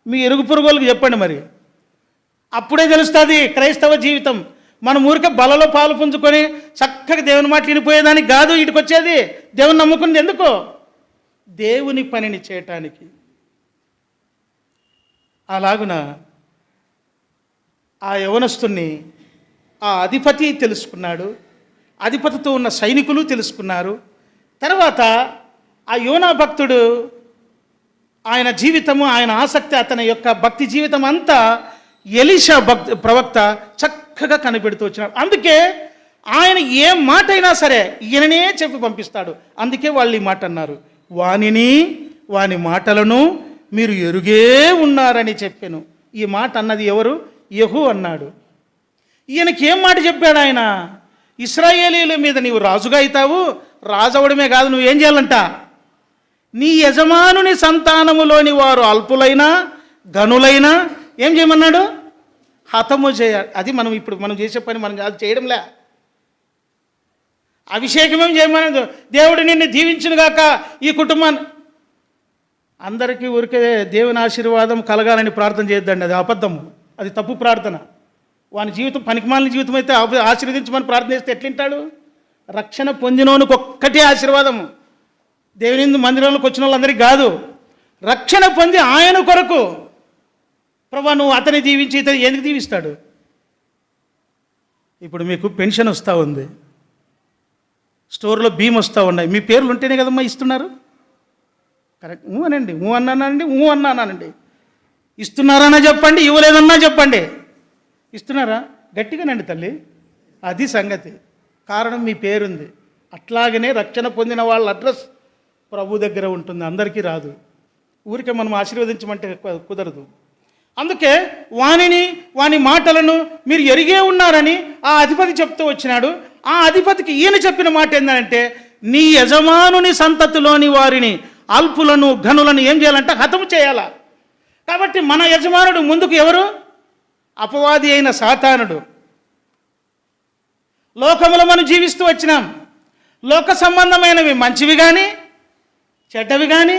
మీ ఇరుగు పొరుగు వాళ్ళకి చెప్పండి. మరి అప్పుడే తెలుస్తుంది క్రైస్తవ జీవితం. మన ఊరికే బలలో పాలు పుంజుకొని చక్కగా దేవుని మాటలు వినిపోయేదానికి కాదు ఇటుకు వచ్చేది. దేవుని నమ్ముకున్నది ఎందుకో? దేవుని పనిని చేయటానికి. అలాగున ఆ యవనస్తుని ఆ అధిపతి తెలుసుకున్నాడు, అధిపతితో ఉన్న సైనికులు తెలుసుకున్నారు. తర్వాత ఆ యోనా భక్తుడు, ఆయన జీవితము, ఆయన ఆసక్తి, అతని యొక్క భక్తి జీవితం అంతా ఎలీషా ప్రవక్త చక్కగా కనిపెడుతూ వచ్చినాడు. అందుకే ఆయన ఏ మాట అయినా సరే ఈయననే చెప్పి పంపిస్తాడు. అందుకే వాళ్ళు ఈ మాట అన్నారు, వానిని వాని మాటలను మీరు ఎరుగే ఉన్నారని చెప్పాను. ఈ మాట అన్నది ఎవరు? యెహూ అన్నాడు. ఈయనకి ఏం మాట చెప్పాడు ఆయన? ఇశ్రాయేలీయుల మీద నీవు రాజుగా అవుతావు, రాజు అవడమే కాదు, నువ్వేం చేయాలంట? నీ యజమానుని సంతానములోని వారు అల్పులైనా గనులైనా ఏం చేయమన్నాడు? హతము చేయాలి. అది మనం చేసే పని. మనం అది చేయడంలే. అభిషేకం ఏం చేయమని, దేవుడు నిన్ను దీవించునుగాక, ఈ కుటుంబాన్ని. అందరికీ ఊరికే దేవుని ఆశీర్వాదం కలగాలని ప్రార్థన చేయొద్దండి. అది అబద్ధము, అది తప్పు ప్రార్థన. వాని జీవితం పనికిమాలిన జీవితం అయితే ఆశీర్వదించమని ప్రార్థన చేస్తే ఎట్లింటాడు? రక్షణ పొందినోనికి ఒక్కటే ఆశీర్వాదము. దేవుని మందిరంలోకి వచ్చిన వాళ్ళందరికీ కాదు. రక్షణ పొంది ఆయన కొరకు, ప్రభా నువ్వు అతని దీవించి ఇతని ఎందుకు దీవిస్తాడు? ఇప్పుడు మీకు పెన్షన్ వస్తూ ఉంది, స్టోర్లో బియ్యం వస్తూ ఉన్నాయి, మీ పేర్లు ఉంటేనే కదమ్మా ఇస్తున్నారు. కరెక్ట్. అనండి, అన్నానండి. ఇస్తున్నారన్నా చెప్పండి, ఇవ్వలేదన్నా చెప్పండి. ఇస్తున్నారా? గట్టిగానండి తల్లి. అది సంగతి. కారణం మీ పేరుంది. అట్లాగనే రక్షణ పొందిన వాళ్ళ అడ్రస్ ప్రభు దగ్గర ఉంటుంది, అందరికీ రాదు. ఊరికే మనం ఆశీర్వదించమంటే కుదరదు. అందుకే వాని మాటలను మీరు ఎరిగే ఉన్నారని ఆ అధిపతి చెప్తూ వచ్చినాడు. ఆ అధిపతికి ఈయన చెప్పిన మాట ఏంటంటే, నీ యజమానుని సంతతిలోని వారిని అల్పులను ఘనులను ఏం చేయాలంటే హతము చేయాల. కాబట్టి మన యజమానుడు ముందుకు ఎవరు? అపవాది అయిన సాతానుడు. లోకములో మనం జీవిస్తూ వచ్చినాం. లోక సంబంధమైనవి మంచివి కానీ చెడ్డవి కానీ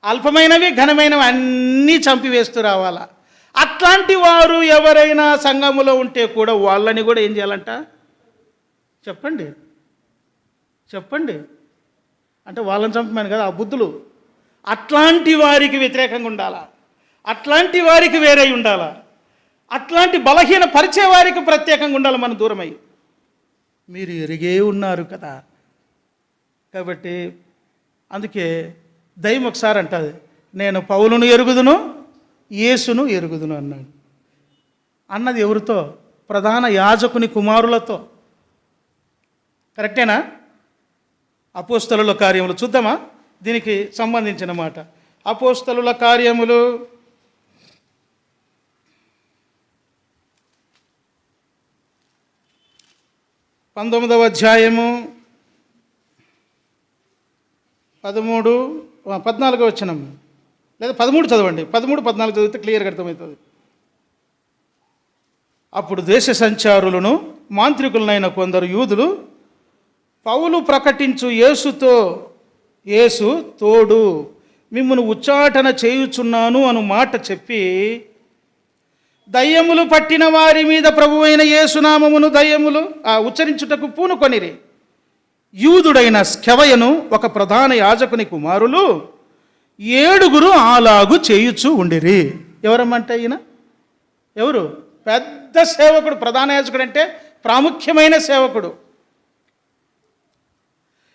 అల్పమైనవి ఘనమైనవి అన్నీ చంపివేస్తూ రావాలా. అట్లాంటి వారు ఎవరైనా సంఘములో ఉంటే కూడా వాళ్ళని కూడా ఏం చేయాలంట? చెప్పండి అంటే వాళ్ళని చంపమని కదా, ఆ బుద్ధులు. అట్లాంటి వారికి వ్యతిరేకంగా ఉండాలా, అట్లాంటి వారికి వేరే ఉండాలా, అట్లాంటి బలహీన పరిచే వారికి ప్రత్యేకంగా ఉండాలి. మనం దూరమై మీరు ఎరిగే ఉన్నారు కదా. కాబట్టి అందుకే దయ్యం ఒకసారి అంటది, నేను పౌలును ఎరుగుదును, యేసును ఎరుగుదును అన్నాడు. అన్నది ఎవరితో? ప్రధాన యాజకుని కుమారులతో. కరెక్టేనా? అపోస్తలుల కార్యములు చూద్దామా? దీనికి సంబంధించిన మాట. అపోస్తలుల కార్యములు 19వ అధ్యాయము 14వ వచనం, లేదా 13 చదవండి. 13, 14 చదివితే క్లియర్గా అర్థమవుతుంది. అప్పుడు దేశ సంచారులను మాంత్రికులనైన కొందరు యూదులు పౌలు ప్రకటించు యేసు తోడు మిమ్మును ఉచ్చాటన చేయుచున్నాను అను మాట చెప్పి దయ్యములు పట్టిన వారి మీద ప్రభువైన యేసునామమును దయ్యములు ఉచ్చరించుటకు పూనుకొనిరి. యూదుడైన స్కెవయను ఒక ప్రధాన యాజకుని కుమారులు 7 అలాగు చేయుచు ఉండిరి. ఎవరమ్మంటే ఈయన ఎవరు? పెద్ద సేవకుడు. ప్రధాన యాజకుడు అంటే ప్రాముఖ్యమైన సేవకుడు.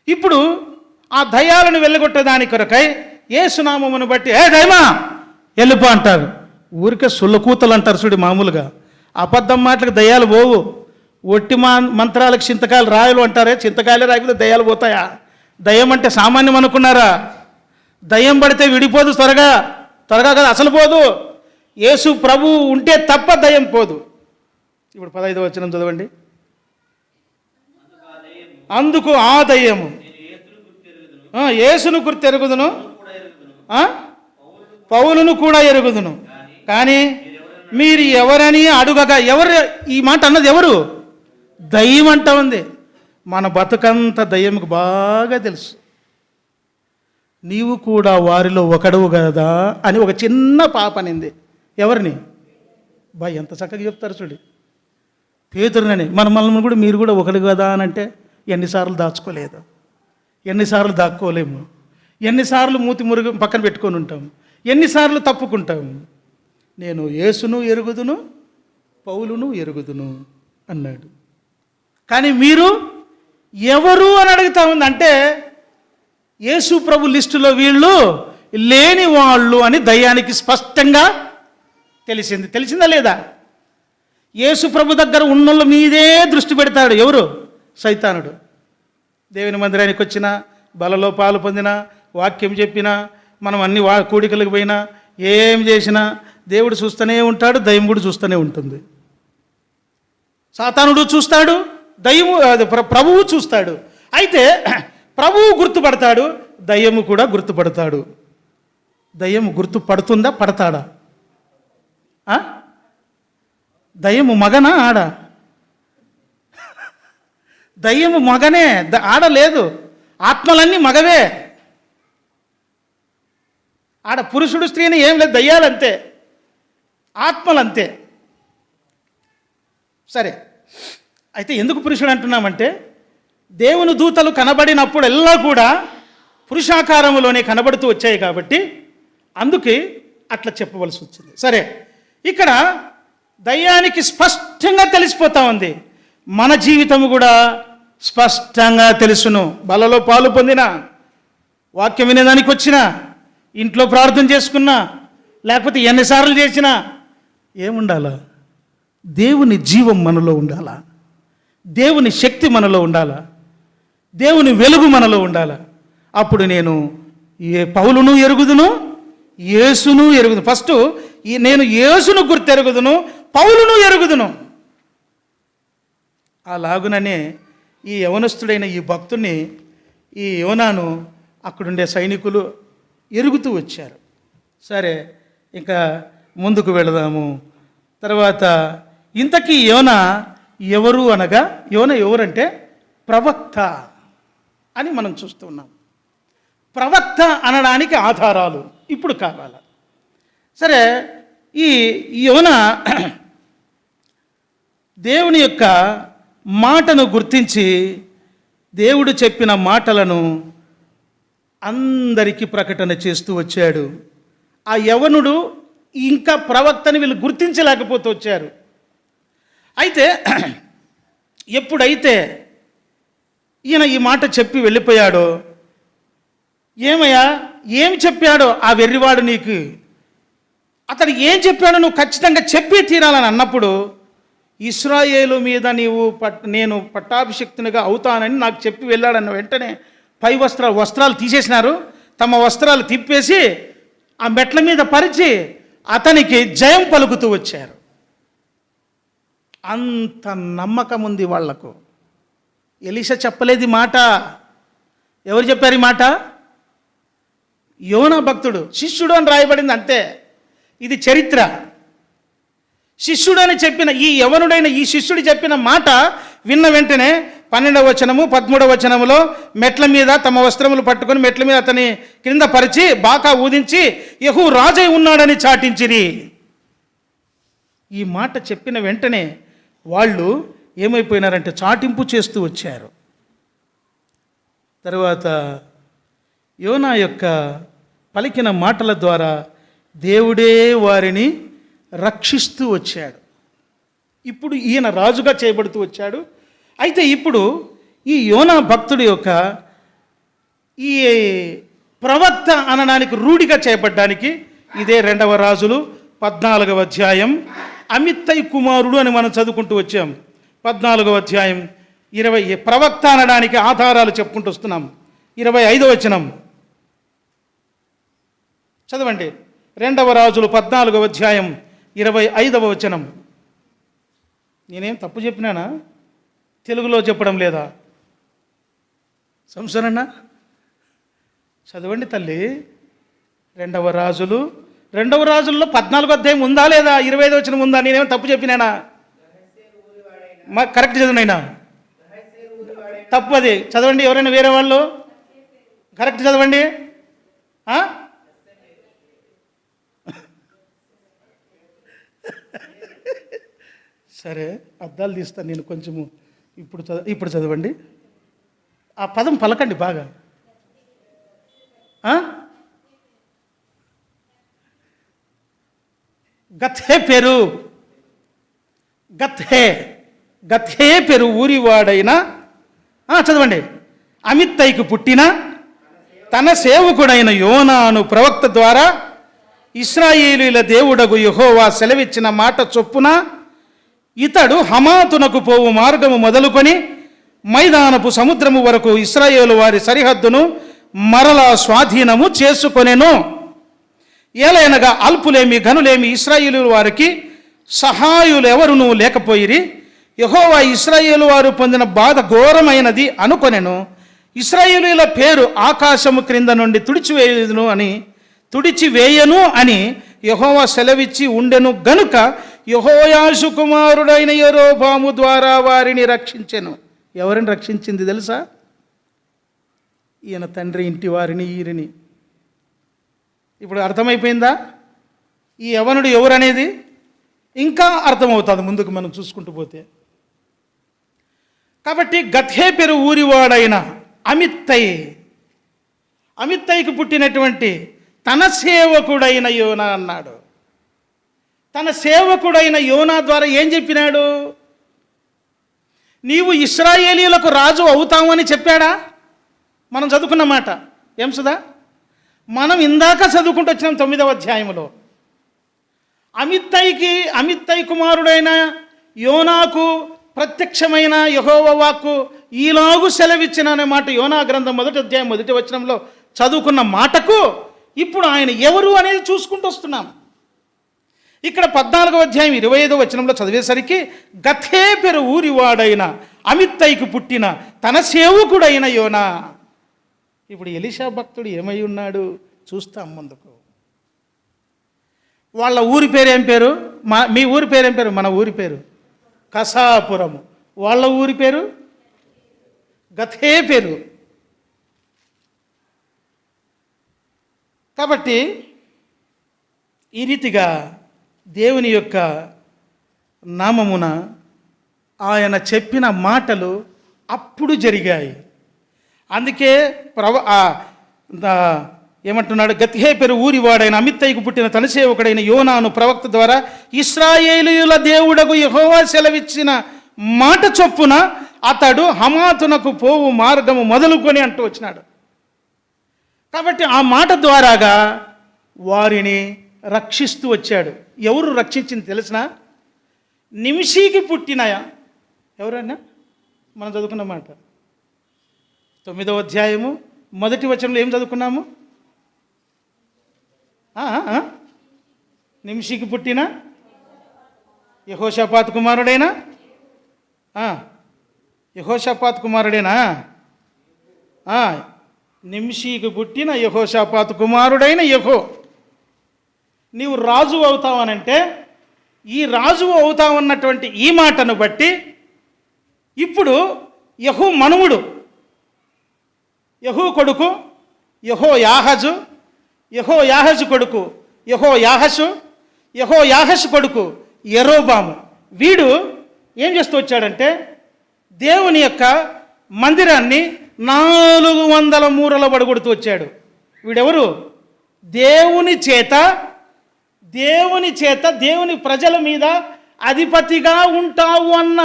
ఇప్పుడు ఆ దయ్యాలను వెళ్ళగొట్టేదాని కొరకై యేసునామమును బట్టి దయ్యమా వెళ్ళిపో అంటారు. ఊరికే సుల్లకూతలు అంటారు చూడు మామూలుగా. అబద్ధం మాటలకు దయ్యాలు పోవు. ఒట్టి మంత్రాలకు చింతకాయలు రాయలు అంటారే, చింతకాయలే రాయకపోతే దయ్యాలు పోతాయా? దయ్యం అంటే సామాన్యం అనుకున్నారా? దయ్యం పడితే విడిపోదు త్వరగా కదా, అసలు పోదు. యేసు ప్రభు ఉంటే తప్ప దయ్యం పోదు. ఇప్పుడు 15వ వచనం చదవండి. అందుకు ఆ దయ్యము యేసును గుర్తెరుగుదును, పౌలును కూడా ఎరుగుదును, కానీ మీరు ఎవరని అడుగగా. ఎవరు ఈ మాట అన్నది? ఎవరు? దయ్యం అంట ఉంది. మన బతుకంత దయ్యంకు బాగా తెలుసు. నీవు కూడా వారిలో ఒకడువు కదా అని ఒక చిన్న పాప అనింది. ఎవరిని? ఎంత చక్కగా చెప్తారు చూడు. పేతురునని మనల్ని కూడా మీరు కూడా ఒకడు కదా అని అంటే ఎన్నిసార్లు దాచుకోలేదు, ఎన్నిసార్లు దాక్కోలేము, ఎన్నిసార్లు మూతి మురుగు పక్కన పెట్టుకొని ఉంటాం, ఎన్నిసార్లు తప్పుకుంటాం. నేను యేసును ఎరుగుదును, పౌలును ఎరుగుదును అన్నాడు. కానీ మీరు ఎవరు అని అడుగుతా ఉంది. అంటే యేసు ప్రభు లిస్టులో వీళ్ళు లేని వాళ్ళు అని దయ్యానికి స్పష్టంగా తెలిసిందా లేదా? యేసు ప్రభు దగ్గర ఉన్నోళ్ళ మీదే దృష్టి పెడతాడు. ఎవరు? సైతానుడు. దేవుని మందిరానికి వచ్చినా, బలలో పాలు పొందినా, వాక్యం చెప్పినా, మనం అన్ని కూడికలకు పోయినా, ఏం చేసినా దేవుడు చూస్తూనే ఉంటాడు, దయ్యం కూడా చూస్తూనే ఉంటుంది. సాతానుడు చూస్తాడు, దయ్యము ప్రభువు చూస్తాడు. అయితే ప్రభువు గుర్తుపడతాడు, దయ్యము కూడా గుర్తుపడతాడు. దయ్యము గుర్తుపడుతుందా? పడతాడా? దయ్యము మగనా ఆడా? దయ్యము మగనే, ఆడలేదు. ఆత్మలన్నీ మగవే. ఆడ పురుషుడు స్త్రీని ఏం లేదు, దయ్యాలంతే, ఆత్మలంతే. సరే, అయితే ఎందుకు పురుషుడు అంటున్నామంటే దేవుని దూతలు కనబడినప్పుడు ఎల్లా కూడా పురుషాకారములోనే కనబడుతూ వచ్చాయి కాబట్టి అందుకే అట్లా చెప్పవలసి వచ్చింది. సరే, ఇక్కడ దయ్యానికి స్పష్టంగా తెలిసిపోతా ఉంది. మన జీవితం కూడా స్పష్టంగా తెలుసును. బలలో పాలు పొందినా, వాక్యం వినేదానికి వచ్చినా, ఇంట్లో ప్రార్థన చేసుకున్నా, లేకపోతే ఎన్నిసార్లు చేసినా ఏముండాలా? దేవుని జీవం మనలో ఉండాలా, దేవుని శక్తి మనలో ఉండాలా, దేవుని వెలుగు మనలో ఉండాలా. అప్పుడు నేను పౌలును ఎరుగుదును, యేసును ఎరుగుదును. ఫస్ట్ నేను యేసును గుర్తెరుగుదును, పౌలును ఎరుగుదును. అలాగుననే ఈ యవనస్తుడైన ఈ భక్తుని, ఈ యోనాను అక్కడుండే సైనికులు ఎరుగుతూ వచ్చారు. సరే, ఇంకా ముందుకు వెళదాము. తర్వాత ఇంతకీ యోనా ఎవరు అనగా, యోనా ఎవరంటే ప్రవక్త అని మనం చూస్తూ ఉన్నాం. ప్రవక్త అనడానికి ఆధారాలు ఇప్పుడు కావాలి. సరే, ఈ యోనా దేవుని యొక్క మాటను గుర్తించి దేవుడు చెప్పిన మాటలను అందరికీ ప్రకటన చేస్తూ వచ్చాడు. ఆ యవనుడు ఇంకా ప్రవక్తని వీళ్ళు గుర్తించలేకపోతూ వచ్చారు. అయితే ఎప్పుడైతే ఈయన ఈ మాట చెప్పి వెళ్ళిపోయాడో, ఏమయ్యా ఏం చెప్పాడో ఆ వెర్రివాడు నీకు, అతడు ఏం చెప్పాడో నువ్వు ఖచ్చితంగా చెప్పి తీరాలని అన్నప్పుడు, ఇశ్రాయేలు మీద నేను పట్టాభిషిక్తునిగా అవుతానని నాకు చెప్పి వెళ్ళాడన్న వెంటనే పై వస్త్రాలు తీసేసినారు, తమ వస్త్రాలు తిప్పేసి ఆ మెట్ల మీద పరిచి అతనికి జయం పలుకుతూ వచ్చారు. అంత నమ్మకం ఉంది వాళ్లకు. ఎలీషా చెప్పలేదు ఈ మాట. ఎవరు చెప్పారు ఈ మాట? యోనా భక్తుడు, శిష్యుడు అని రాయబడింది అంతే. ఇది చరిత్ర. శిష్యుడు అని చెప్పిన ఈ యవనుడైన ఈ శిష్యుడు చెప్పిన మాట విన్న వెంటనే 12వ వచనము 13వ వచనములో మెట్ల మీద తమ వస్త్రములు పట్టుకొని మెట్ల మీద అతని క్రింద పరిచి బాకా ఊదించి యెహూ రాజై ఉన్నాడని చాటించిరి. ఈ మాట చెప్పిన వెంటనే వాళ్ళు ఏమైపోయినారంటే చాటింపు చేస్తూ వచ్చారు. తరువాత యోనా యొక్క పలికిన మాటల ద్వారా దేవుడే వారిని రక్షిస్తూ వచ్చాడు. ఇప్పుడు ఈయన రాజుగా చేయబడుతూ వచ్చాడు. అయితే ఇప్పుడు ఈ యోనా భక్తుడి యొక్క ఈ ప్రవక్త అనడానికి రూఢిగా చేయబడ్డానికి ఇదే 2వ రాజులు 14వ అధ్యాయం. అమిత్తై కుమారుడు అని మనం చదువుకుంటూ వచ్చాం. 14వ అధ్యాయం 20 ప్రవక్త అనడానికి ఆధారాలు చెప్పుకుంటూ వస్తున్నాం. 25వ వచనం చదవండి. 2వ రాజులు 14వ అధ్యాయం 25వ వచనం. నేనేం తప్పు చెప్పినానా? తెలుగులో చెప్పడం లేదా? సంసరన్నా చదవండి తల్లి. 2వ రాజుల్లో 14వ అధ్యాయం ఉందా లేదా? 25వ వచనం ఉందా? నేనేమో తప్పు చెప్పినానా? కరెక్ట్ చదవండి. తప్పు అది చదవండి. ఎవరైనా వేరే వాళ్ళు కరెక్ట్ చదవండి. సరే, అద్దాలు తీస్తాను నేను కొంచెము. ఇప్పుడు చదవండి. ఆ పదం పలకండి బాగా. గత్హే పేరు, గత్హే పేరు ఊరివాడైన చదవండి. అమిత్తైకి పుట్టిన తన సేవకుడైన యోనాను ప్రవక్త ద్వారా ఇశ్రాయేలీయుల దేవుడగు యెహోవా సెలవిచ్చిన మాట చొప్పున ఇతడు హమాతునకు పోవు మార్గము మొదలుకొని మైదానపు సముద్రము వరకు ఇశ్రాయేలు వారి సరిహద్దును మరలా స్వాధీనము చేసుకొనెను. ఏలైనగా అల్పులేమి ఘనులేమి ఇశ్రాయేలు వారికి సహాయులు ఎవరునూ లేకపోయిరి. యెహోవా ఇశ్రాయేలు వారు పొందిన బాధ ఘోరమైనది అనుకొనెను. ఇశ్రాయేలీయుల పేరు ఆకాశము క్రింద నుండి తుడిచివేయను అని యెహోవా సెలవిచ్చి ఉండెను గనుక యెహోయాషు కుమారుడైన యరొబాము ద్వారా వారిని రక్షించెను. ఎవరిని రక్షించింది తెలుసా? ఈయన తండ్రి ఇంటి వారిని, ఈరిని. ఇప్పుడు అర్థమైపోయిందా ఈ యవనుడు ఎవరనేది? ఇంకా అర్థమవుతుంది ముందుకు మనం చూసుకుంటూ పోతే. కాబట్టి గత్హే పేరు ఊరివాడైన అమిత్తైకి పుట్టినటువంటి తన సేవకుడైన యోనా అన్నాడు. తన సేవకుడైన యోనా ద్వారా ఏం చెప్పినాడు? నీవు ఇశ్రాయేలీయులకు రాజు అవుతామని చెప్పాడా? మనం చదువుకున్న మాట ఏం సుధా? మనం ఇందాక చదువుకుంటూ వచ్చినాం 9వ అధ్యాయంలో. అమిత్తై కుమారుడైన యోనాకు ప్రత్యక్షమైన యెహోవా వాక్కు ఈలాగు సెలవిచ్చిన అనే మాట యోనా గ్రంథం 1వ అధ్యాయం 1వ వచనంలో చదువుకున్న మాటకు ఇప్పుడు ఆయన ఎవరు అనేది చూసుకుంటూ వస్తున్నాం. ఇక్కడ 14వ అధ్యాయం 25వ వచనంలో చదివేసరికి గత్హే పేరు ఊరివాడైన అమిత్తైకి పుట్టిన తన సేవకుడైన యోనా. ఇప్పుడు ఎలీషా భక్తుడు ఏమై ఉన్నాడు చూస్తాం ముందుకు. వాళ్ళ ఊరి పేరు ఏం పేరు? మీ ఊరి పేరు ఏం పేరు? మన ఊరి పేరు కసాపురము. వాళ్ళ ఊరి పేరు గత్హే పేరు. కాబట్టి ఈ రీతిగా దేవుని యొక్క నామమున ఆయన చెప్పిన మాటలు అప్పుడు జరిగాయి. అందుకే ఏమంటున్నాడు? గత్హే పేరు ఊరివాడైన అమిత్తైకి పుట్టిన తన సేవకుడైన యోనాను ప్రవక్త ద్వారా ఇశ్రాయేలీయుల దేవుడకు యెహోవా సెలవిచ్చిన మాట చొప్పున అతడు హమాతునకు పోవు మార్గము మొదలుకొని అంటూ వచ్చినాడు. కాబట్టి ఆ మాట ద్వారాగా వారిని రక్షిస్తూ వచ్చాడు. ఎవరు రక్షించింది తెలిసిన? నిమిషికి పుట్టిన ఎవరన్నా మనం చదువుకున్న మాట 9వ అధ్యాయము 1వ వచనంలో ఏం చదువుకున్నాము? నిమిషికి పుట్టిన యెహోషాపాతు కుమారుడైనా నిమిషికి పుట్టిన యెహోషాపాతు కుమారుడైన యెహో. నీవు రాజు అవుతావనంటే ఈ రాజు అవుతావన్నటువంటి ఈ మాటను బట్టి ఇప్పుడు యెహూ మనువుడు, యెహూ కొడుకు యెహోయాహాజు, యెహోయాహాజు కొడుకు యెహోయాహాషు కొడుకు యరొబాము. వీడు ఏం చేస్తూ వచ్చాడంటే దేవుని యొక్క మందిరాన్ని 400 మూరల పడగొడుతూ వచ్చాడు. వీడెవరు? దేవుని చేత దేవుని ప్రజల మీద అధిపతిగా ఉంటావు అన్న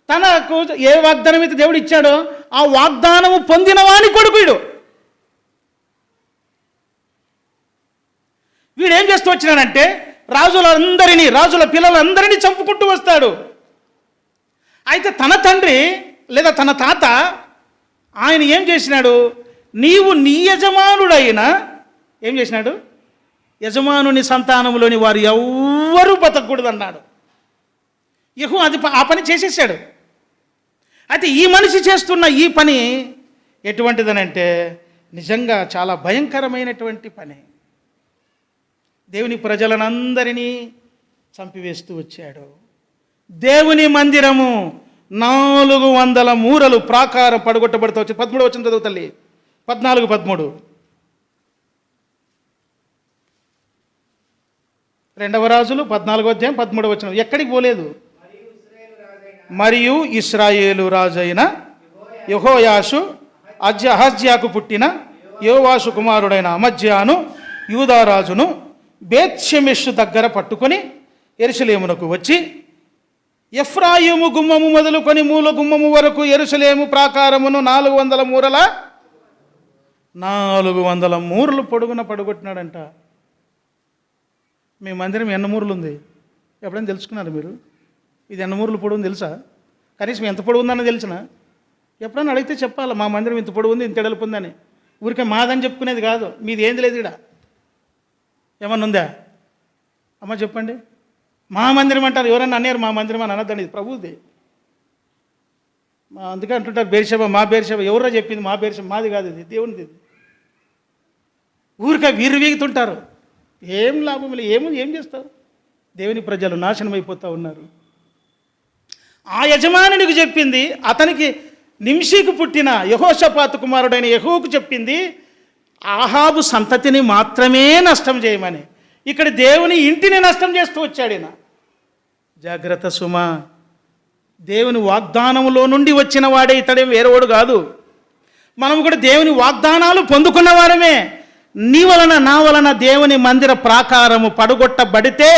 తనకు ఏ వాగ్దానం అయితే దేవుడు ఇచ్చాడో ఆ వాగ్దానము పొందినవాని కొడుకు వీడు. వీడేం చేస్తూ వచ్చినాడంటే రాజుల పిల్లలందరినీ చంపుకుంటూ వస్తాడు. అయితే తన తండ్రి లేదా తన తాత ఆయన ఏం చేసినాడు? నీవు నీ యజమానుడైన ఏం చేసినాడు? యజమానుని సంతానములోని వారు ఎవ్వరూ బతకూడదు అన్నాడు. యెహూ ఆ పని చేసేసాడు. అయితే ఈ మనిషి చేస్తున్న ఈ పని ఎటువంటిదనంటే నిజంగా చాలా భయంకరమైనటువంటి పని. దేవుని ప్రజలనందరినీ చంపివేస్తూ వచ్చాడు. దేవుని మందిరము 400 మూరలు ప్రాకారం పడగొట్టబడుతూ వచ్చి 13 వచనం చదువు తల్లి. 14-13 2వ రాజులు 14వ అధ్యాయం 13వ వచనం. ఎక్కడికి పోలేదు. మరియు ఇశ్రాయేలు రాజైన యెహోయాషు అహజ్యాకు పుట్టిన యోవాషు కుమారుడైన అమజ్యాను యూదారాజును బేత్షెమెషు దగ్గర పట్టుకొని యెరూషలేమునకు వచ్చి ఎఫ్రాయిము గుమ్మము మొదలుకొని మూల గుమ్మము వరకు యెరూషలేము ప్రాకారమును 400 మూరలు పొడుగున పడగొట్టినాడంట. మీ మందిరం ఎన్ని మూరలు ఉంది ఎప్పుడైనా తెలుసుకున్నారు మీరు? ఇది ఎన్ని మూరలు పొడుగు తెలుసా? కనీసం ఎంత పొడుగు ఉందని తెలిసిన? ఎప్పుడైనా అడిగితే చెప్పాలి, మా మందిరం ఇంత పొడుగు ఉంది, ఇంత ఎడల్పు ఉందని. ఊరికే మాదని చెప్పుకునేది కాదు. మీది ఏంది లేదు ఇక్కడ. ఏమన్నా ఉందా? అమ్మ చెప్పండి. మా మందిరం అంటారు. ఎవరన్నా అన్నారు మా మందిరం అని అనద్దండి, ఇది ప్రభువుది. అందుకే అంటుంటారు బేర్షెబ, మా బేర్షెబ. ఎవరో చెప్పింది మా బేర్షెబ? మాది కాదు, ఇది దేవునిది. ఇది ఊరికే వీరుగుతుంటారు. ఏం లాభం లేదు. ఏం చేస్తారు? దేవుని ప్రజలు నాశనం అయిపోతూ ఉన్నారు. ఆ యజమానునికి చెప్పింది, అతనికి నిమిషికి పుట్టిన యెహోషాపాతు కుమారుడైన యెహూకు చెప్పింది ఆహాబు సంతతిని మాత్రమే నష్టం చేయమని. ఇక్కడ దేవుని ఇంటిని నష్టం చేస్తూ వచ్చాడు ఈయన. జాగ్రత్త సుమా. దేవుని వాగ్దానములో నుండి వచ్చిన వాడే ఇతడే, వేరేవాడు కాదు. మనం కూడా దేవుని వాగ్దానాలు పొందుకున్న వారమే. నీ వలన నా వలన దేవుని మందిర ప్రాకారము పడగొట్టబడితే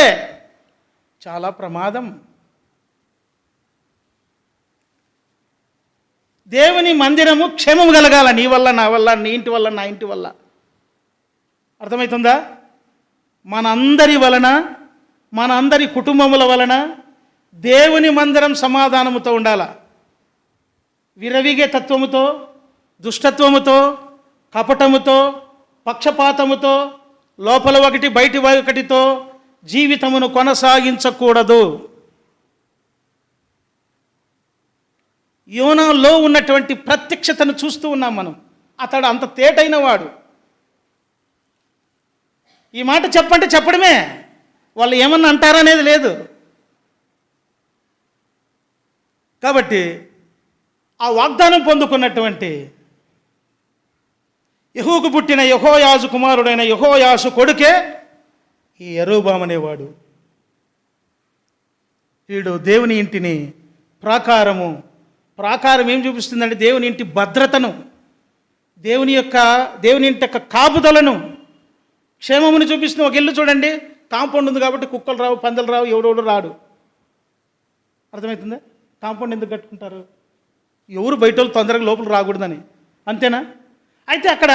చాలా ప్రమాదం. దేవుని మందిరము క్షేమం కలగాల నీ వల్ల, నా వల్ల, నీ ఇంటి వల్ల, నా ఇంటి వల్ల. అర్థమవుతుందా? మనందరి వలన, మనందరి కుటుంబముల వలన దేవుని మందిరం సమాధానముతో ఉండాల. విరవిగే తత్వముతో, దుష్టత్వముతో, కపటముతో, పక్షపాతముతో, లోపల ఒకటి బయటి ఒకటితో జీవితమును కొనసాగించకూడదు. యోనాలో ఉన్నటువంటి ప్రత్యక్షతను చూస్తూ ఉన్నాం మనం. అతడు అంత తేటైన వాడు. ఈ మాట చెప్పంటే చెప్పడమే, వాళ్ళు ఏమన్నా అంటారనేది లేదు. కాబట్టి ఆ వాగ్దానం పొందుకున్నటువంటి యెహూకు పుట్టిన యెహోయాజు కుమారుడైన యెహోయాషు కొడుకే ఈ యరొబాము అనేవాడు. వీడు దేవుని ఇంటిని ప్రాకారం ఏం చూపిస్తుందంటే దేవుని ఇంటి భద్రతను, దేవుని ఇంటి యొక్క కాపుదలను, క్షేమమును చూపిస్తుంది. ఒక ఇల్లు చూడండి, కాంపౌండ్ ఉంది కాబట్టి కుక్కలు రావు, పందులు రావు, ఎవడెవడు రాడు. అర్థమవుతుందా? కాంపౌండ్ ఎందుకు కట్టుకుంటారు? ఎవరు బయట వాళ్ళు తొందరగా లోపల రాకూడదని, అంతేనా? అయితే అక్కడ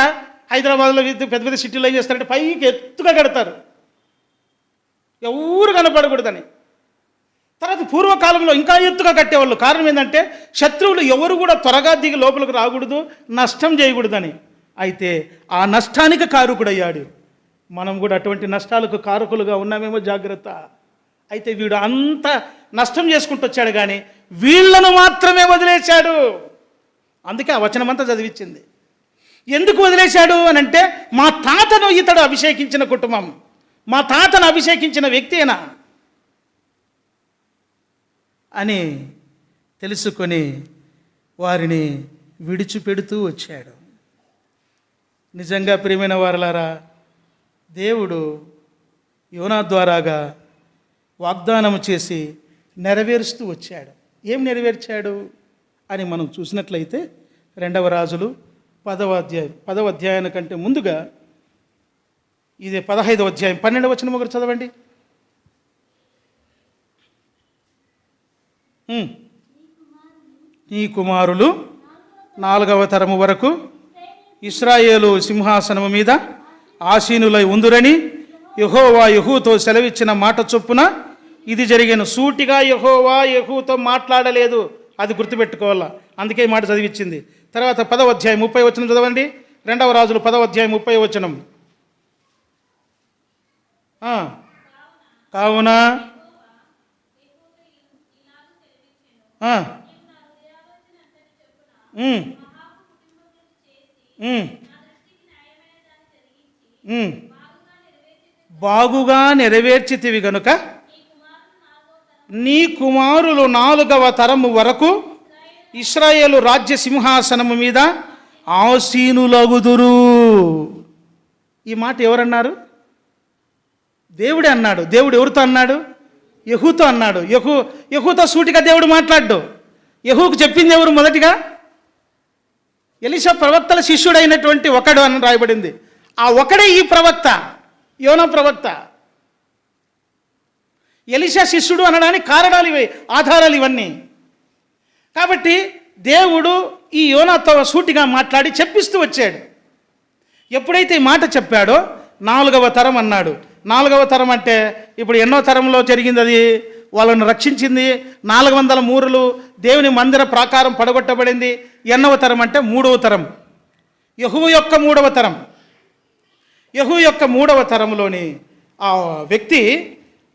హైదరాబాద్లో పెద్ద పెద్ద సిటీలో ఏం చేస్తారంటే పైకి ఎత్తుగా కడతారు, ఎవరు కనపడకూడదని. తర్వాత పూర్వకాలంలో ఇంకా ఎత్తుగా కట్టేవాళ్ళు. కారణం ఏంటంటే శత్రువులు ఎవరు కూడా త్వరగా దిగి లోపలికి రాకూడదు, నష్టం చేయకూడదని. అయితే ఆ నష్టానికి కారకుడయ్యాడు. మనం కూడా అటువంటి నష్టాలకు కారకులుగా ఉన్నామేమో, జాగ్రత్త. అయితే వీడు అంత నష్టం చేసుకుంటూ వచ్చాడు, కానీ వీళ్ళను మాత్రమే వదిలేశాడు. అందుకే ఆ వచనం అంతా చదివించింది. ఎందుకు వదిలేశాడు అని అంటే, మా తాతను ఇతడు అభిషేకించిన కుటుంబం, మా తాతను అభిషేకించిన వ్యక్తినా అని తెలుసుకొని వారిని విడిచిపెడుతూ వచ్చాడు. నిజంగా ప్రియమైన వారలారా, దేవుడు యోనా ద్వారాగా వాగ్దానం చేసి నెరవేరుస్తూ వచ్చాడు. ఏం నెరవేర్చాడు అని మనం చూసినట్లయితే 2వ రాజులు 10వ అధ్యాయం కంటే ముందుగా ఇదే 15వ అధ్యాయం 12వ వచనం ఒకరు చదవండి. నీ కుమారులు 4వ తరము వరకు ఇశ్రాయేలు సింహాసనము మీద ఆసీనులై ఉందురని యెహోవా యెహూతో సెలవిచ్చిన మాట చొప్పున ఇది జరిగేను. సూటిగా యెహోవా యెహూతో మాట్లాడలేదు, అది గుర్తుపెట్టుకోవాలా. అందుకే ఈ మాట చదివించింది. తర్వాత 10వ అధ్యాయం 30వ వచనం చదవండి. 2వ రాజులు 10వ అధ్యాయం 30వ వచనం. కావున బాగుగా నెరవేర్చితివి గనుక నీ కుమారులు 4వ తరము వరకు ఇశ్రాయేలు రాజ్య సింహాసనము మీద ఆసీనులగుదురు. ఈ మాట ఎవరన్నారు? దేవుడే అన్నాడు. దేవుడు ఎవరితో అన్నాడు? యెహూతో అన్నాడు. యెహూతో సూటిగా దేవుడు మాట్లాడ్డు. యెహూకు చెప్పింది ఎవరు? మొదటిగా ఎలీషా ప్రవక్తల శిష్యుడైనటువంటి ఒకడు అని రాయబడింది. ఆ ఒకడే ఈ ప్రవక్త, యోనా ప్రవక్త. ఎలీషా శిష్యుడు అనడానికి కారణాలు ఇవి, ఆధారాలు ఇవన్నీ. కాబట్టి దేవుడు ఈ యోనాతో సూటిగా మాట్లాడి చెప్పిస్తూ వచ్చాడు. ఎప్పుడైతే ఈ మాట చెప్పాడో 4వ తరం అన్నాడు. 4వ తరం అంటే ఇప్పుడు ఎన్నో తరంలో జరిగింది అది? వాళ్ళను రక్షించింది. 400 మూరలు దేవుని మందిర ప్రాకారం పడగొట్టబడింది. ఎన్నవ తరం అంటే 3వ తరం, యెహోవా యొక్క 3వ తరం. యెహోవా యొక్క 3వ తరంలోని ఆ వ్యక్తి,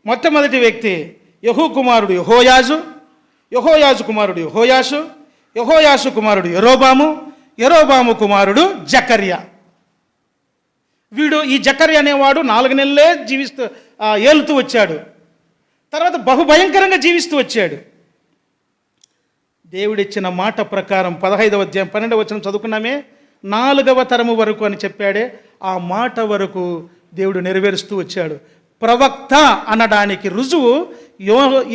మొట్టమొదటి వ్యక్తి యెహూ కుమారుడు యెహోయాజు, యెహోయాజు కుమారుడు యెహోయాషు, యెహోయాషు కుమారుడు యరొబాము, యరొబాము కుమారుడు జకర్యా. ఈ జకర్యా అనేవాడు 4 నెలలే ఏలుతూ వచ్చాడు. తర్వాత బహుభయంకరంగా జీవిస్తూ వచ్చాడు. దేవుడిచ్చిన మాట ప్రకారం 15వ అధ్యాయం 12వ వచనం చదువుకున్నామే, 4వ తరము వరకు అని చెప్పాడే, ఆ మాట వరకు దేవుడు నెరవేరుస్తూ వచ్చాడు. ప్రవక్త అనడానికి రుజువు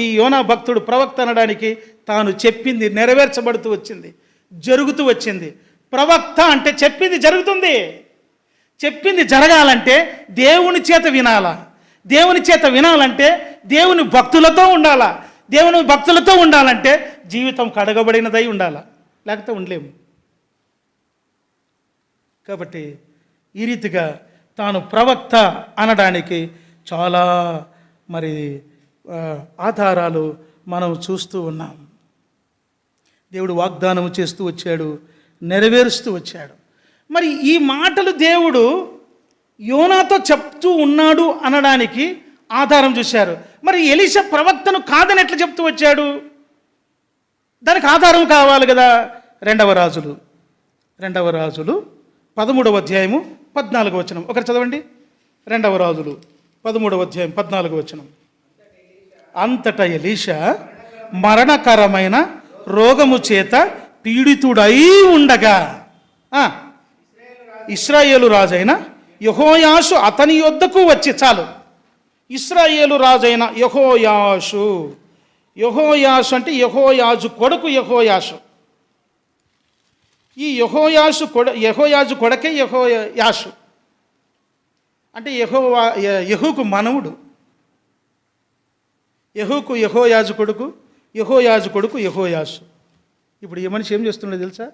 ఈ యోనా భక్తుడు ప్రవక్త అనడానికి తాను చెప్పింది నెరవేర్చబడుతూ వచ్చింది, జరుగుతూ వచ్చింది. ప్రవక్త అంటే చెప్పింది జరుగుతుంది. చెప్పింది జరగాలంటే దేవుని చేత వినాలా. దేవుని చేత వినాలంటే దేవుని భక్తులతో ఉండాలా. దేవుని భక్తులతో ఉండాలంటే జీవితం కడగబడినదై ఉండాలా, లేకపోతే ఉండలేము. కాబట్టి ఈ రీతిగా తాను ప్రవక్త అనడానికి చాలా ఆధారాలు మనం చూస్తూ ఉన్నాం. దేవుడు వాగ్దానం చేస్తూ వచ్చాడు, నెరవేరుస్తూ వచ్చాడు. మరి ఈ మాటలు దేవుడు యోనాతో చెప్తూ ఉన్నాడు అనడానికి ఆధారం చూశారు. మరి ఎలీషా ప్రవక్తను కాదని ఎట్లా చెప్తూ వచ్చాడు? దానికి ఆధారం కావాలి కదా. 2వ రాజులు 13వ అధ్యాయము 14వ వచనం ఒకరు చదవండి. 2వ రాజులు 13వ అధ్యాయం 14వ వచనం. అంతటా ఎలీషా మరణకరమైన రోగము చేత పీడితుడై ఉండగా ఇశ్రాయేలు రాజైన యెహోయాషు అతని యొద్దకు వచ్చి, చాలు, ఇశ్రాయేలు రాజైన యెహోయాషు అంటే యెహోయాజు కొడుకు యెహోయాషు. ఈ యెహోయాజు కొడకే యెహోయాషు అంటే యెహూకు మనవుడు. యెహోయాజు కొడుకు యెహోయాషు. ఇప్పుడు ఈ మనిషి ఏం చేస్తున్నాడో తెలుసా?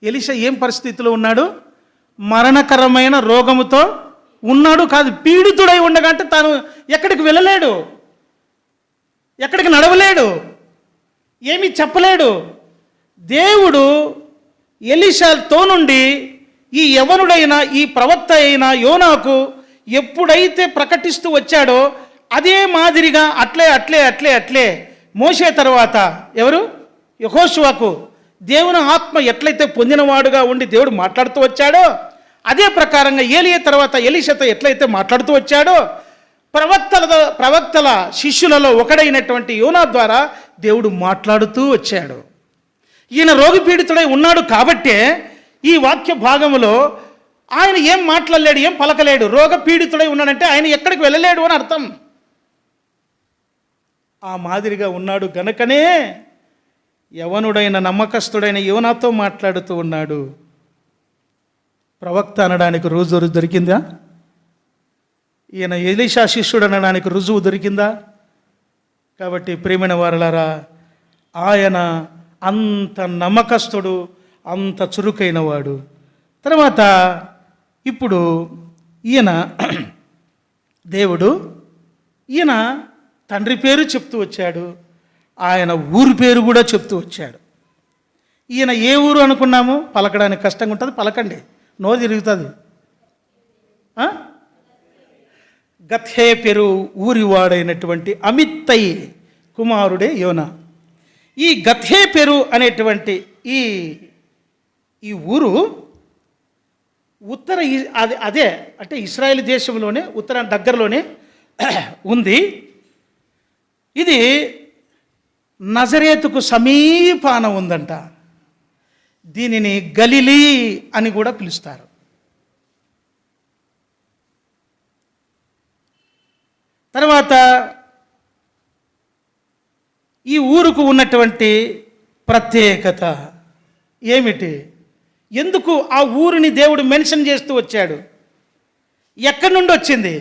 ఎలీషా ఏం పరిస్థితిలో ఉన్నాడు? మరణకరమైన రోగముతో ఉన్నాడు కాదు, పీడితుడై ఉండగా. అంటే తాను ఎక్కడికి వెళ్ళలేడు, ఎక్కడికి నడవలేడు, ఏమీ చెప్పలేడు. దేవుడు ఎలీషాతో నుండి ఈ యవనుడైన ఈ ప్రవక్త అయిన యోనాకు ఎప్పుడైతే ప్రకటిస్తూ వచ్చాడో అదే మాదిరిగా అట్లే మోషే తర్వాత ఎవరు, యెహోషువకు దేవుని ఆత్మ ఎట్లయితే పొందినవాడుగా ఉండి దేవుడు మాట్లాడుతూ వచ్చాడో అదే ప్రకారంగా ఏలియా తర్వాత ఎలీషాతో ఎట్లయితే మాట్లాడుతూ వచ్చాడో ప్రవక్తల శిష్యులలో ఒకడైనటువంటి యోనా ద్వారా దేవుడు మాట్లాడుతూ వచ్చాడు. ఈయన రోగిపీడితుడై ఉన్నాడు కాబట్టే ఈ వాక్య భాగములో ఆయన ఏం మాట్లాడలేడు, ఏం పలకలేడు. రోగపీడితుడై ఉన్నాడంటే ఆయన ఎక్కడికి వెళ్ళలేడు అని అర్థం. ఆ మాదిరిగా ఉన్నాడు గనుకనే యవనుడైన నమ్మకస్తుడైన యోనాతో మాట్లాడుతూ ఉన్నాడు. ప్రవక్త అనడానికి రుజువు దొరికిందా? ఈయన ఎలీషా శిష్యుడు అనడానికి రుజువు దొరికిందా? కాబట్టి ప్రియమైన వారలారా, ఆయన అంత నమ్మకస్తుడు, అంత చురుకైన వాడు. తర్వాత ఇప్పుడు ఈయన దేవుడు ఈయన తండ్రి పేరు చెప్తూ వచ్చాడు, ఆయన ఊరు పేరు కూడా చెప్తూ వచ్చాడు. ఈయన ఏ ఊరు అనుకున్నాము? పలకడానికి కష్టంగా ఉంటుంది, పలకండి, నో తిరుగుతుంది. గత్హేపెరు ఊరివాడైనటువంటి అమిత్తయి కుమారుడే యోనా. ఈ గత్హేపెరు అనేటువంటి ఈ ఊరు అదే అంటే ఇశ్రాయేల్ దేశంలోనే ఉత్తర దగ్గరలోనే ఉంది. ఇది నజరేతుకు సమీపాన ఉందంట. దీనిని గలిలీ అని కూడా పిలుస్తారు. తర్వాత ఈ ఊరుకు ఉన్నటువంటి ప్రత్యేకత ఏమిటి? ఎందుకు ఆ ఊరిని దేవుడు మెన్షన్ చేస్తూ వచ్చాడు? ఎక్కడి నుండి వచ్చింది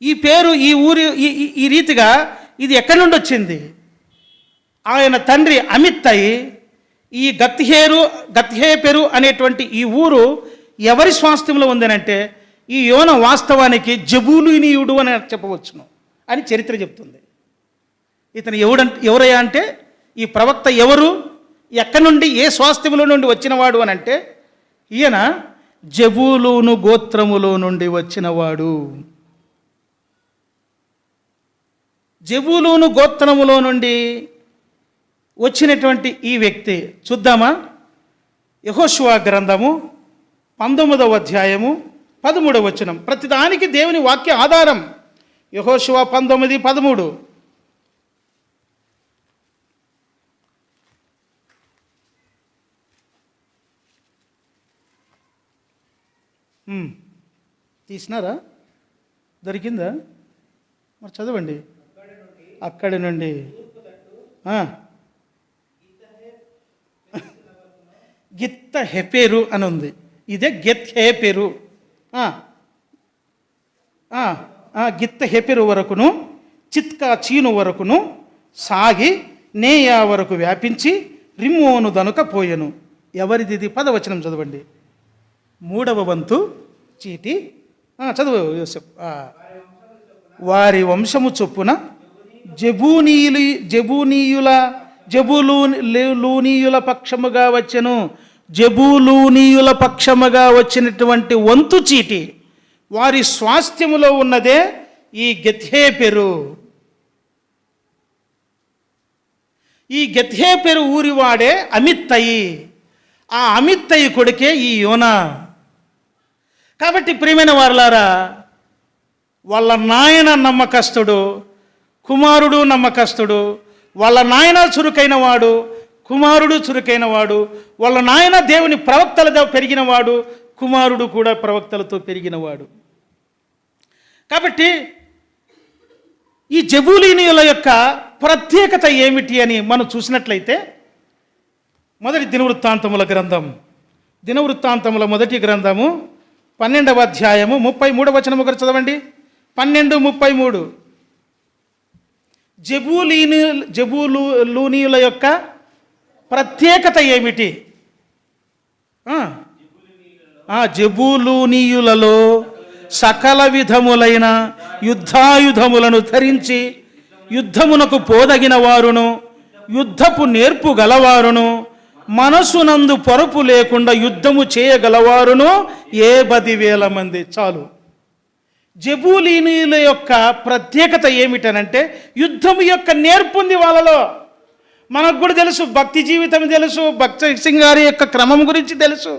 ఈ పేరు? ఈ ఊరి ఈ రీతిగా ఇది ఎక్కడి నుండి వచ్చింది? ఆయన తండ్రి అమిత్తయి ఈ గత్హేపెరు అనేటువంటి ఈ ఊరు ఎవరి స్వాస్థ్యంలో ఉందనంటే ఈ యోన వాస్తవానికి జబూలూనీయుడు అని చెప్పవచ్చును అని చరిత్ర చెప్తుంది. ఇతను ఎవరయ్యా అంటే ఈ ప్రవక్త ఎవరు, ఎక్కడి నుండి, ఏ స్వాస్థ్యములో నుండి వచ్చినవాడు అని అంటే ఈయన జబూలూను గోత్రములో నుండి వచ్చినవాడు. జబూలూను గోత్రములో నుండి వచ్చినటువంటి ఈ వ్యక్తి చూద్దామా? యెహోషువ గ్రంథము 19వ అధ్యాయము 13వ వచనం. ప్రతిదానికి దేవుని వాక్య ఆధారం. యెహోషువ 19:13. తీసినారా? దొరికిందా? మరి చదవండి. అక్కడి నుండి గిత్తహేపెరు అని ఉంది. ఇదే గెత్హేపెరు. గిత్తహేపెరు వరకును చిత్కా చీను వరకును సాగి నేయా వరకు వ్యాపించి రిమ్మోను దనుక పోయెను. ఎవరిది ఇది? 10వ వచనం చదవండి. 3వ వంతు చీటి చదువు యోసేపు. వారి వంశము చొప్పున జబూలూనీయుల పక్షముగా వచ్చెను. జబూలూనీయుల పక్షముగా వచ్చినటువంటి వంతు చీటి వారి స్వాస్థ్యములో ఉన్నదే ఈ గెత్హేపెరు. ఈ గెత్హేపెరు ఊరివాడే అమిత్తయి. ఆ అమిత్తయి కొడుకే ఈ యోనా. కాబట్టి ప్రియమైన వారలారా, వాళ్ళ నాయన నమ్మకస్తుడు, కుమారుడు నమ్మకస్తుడు. వాళ్ళ నాయన చురుకైన వాడు, కుమారుడు చురుకైన వాడు. వాళ్ళ నాయన దేవుని ప్రవక్తలతో పెరిగినవాడు, కుమారుడు కూడా ప్రవక్తలతో పెరిగినవాడు. కాబట్టి ఈ జబూలీనీయుల యొక్క ప్రత్యేకత ఏమిటి అని మనం చూసినట్లయితే మొదటి దినవృత్తాంతముల గ్రంథం, దినవృత్తాంతముల మొదటి గ్రంథము 12వ అధ్యాయము 33వ వచనం ఒకరు చదవండి. 12:33. జబూలూనీయుల యొక్క ప్రత్యేకత ఏమిటి? జెబూలూనీయులలో సకల విధములైన యుద్ధాయుధములను ధరించి యుద్ధమునకు పోదగిన వారును యుద్ధపు నేర్పు గలవారును మనసునందు పొరపు లేకుండా యుద్ధము చేయగలవారును 10,000 మంది. చాలు. జెబూలీనీయుల యొక్క ప్రత్యేకత ఏమిటనంటే యుద్ధము యొక్క నేర్పుంది వాళ్ళలో. మనకు కూడా తెలుసు, భక్తి జీవితం తెలుసు, భక్తి సింగారి యొక్క క్రమం గురించి తెలుసు,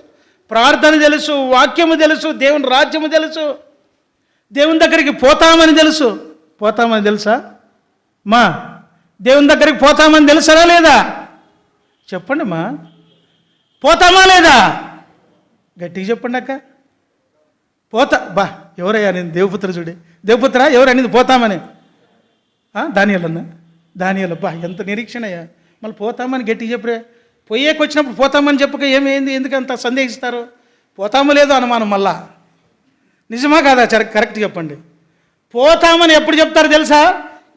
ప్రార్థన తెలుసు, వాక్యము తెలుసు, దేవుని రాజ్యము తెలుసు, దేవుని దగ్గరికి పోతామని తెలుసు. పోతామని తెలుసా మా? దేవుని దగ్గరికి పోతామని తెలుసా లేదా? చెప్పండి మా, పోతామా లేదా? గట్టిగా చెప్పండి అక్క. బా ఎవరయ్యా నేను? దేవపుత్ర చూడే. దేవపుత్ర ఎవరు అనేది పోతామని? దానియల్ బా ఎంత నిరీక్షణ అయ్యా. మళ్ళీ పోతామని గట్టిగా చెప్పరే. పోయేకి వచ్చినప్పుడు పోతామని చెప్పక ఏమైంది? ఎందుకంత సందేహిస్తారు? పోతామో లేదో అనుమానం మళ్ళా. నిజమా కాదా? కరెక్ట్ చెప్పండి. పోతామని ఎప్పుడు చెప్తారు తెలుసా?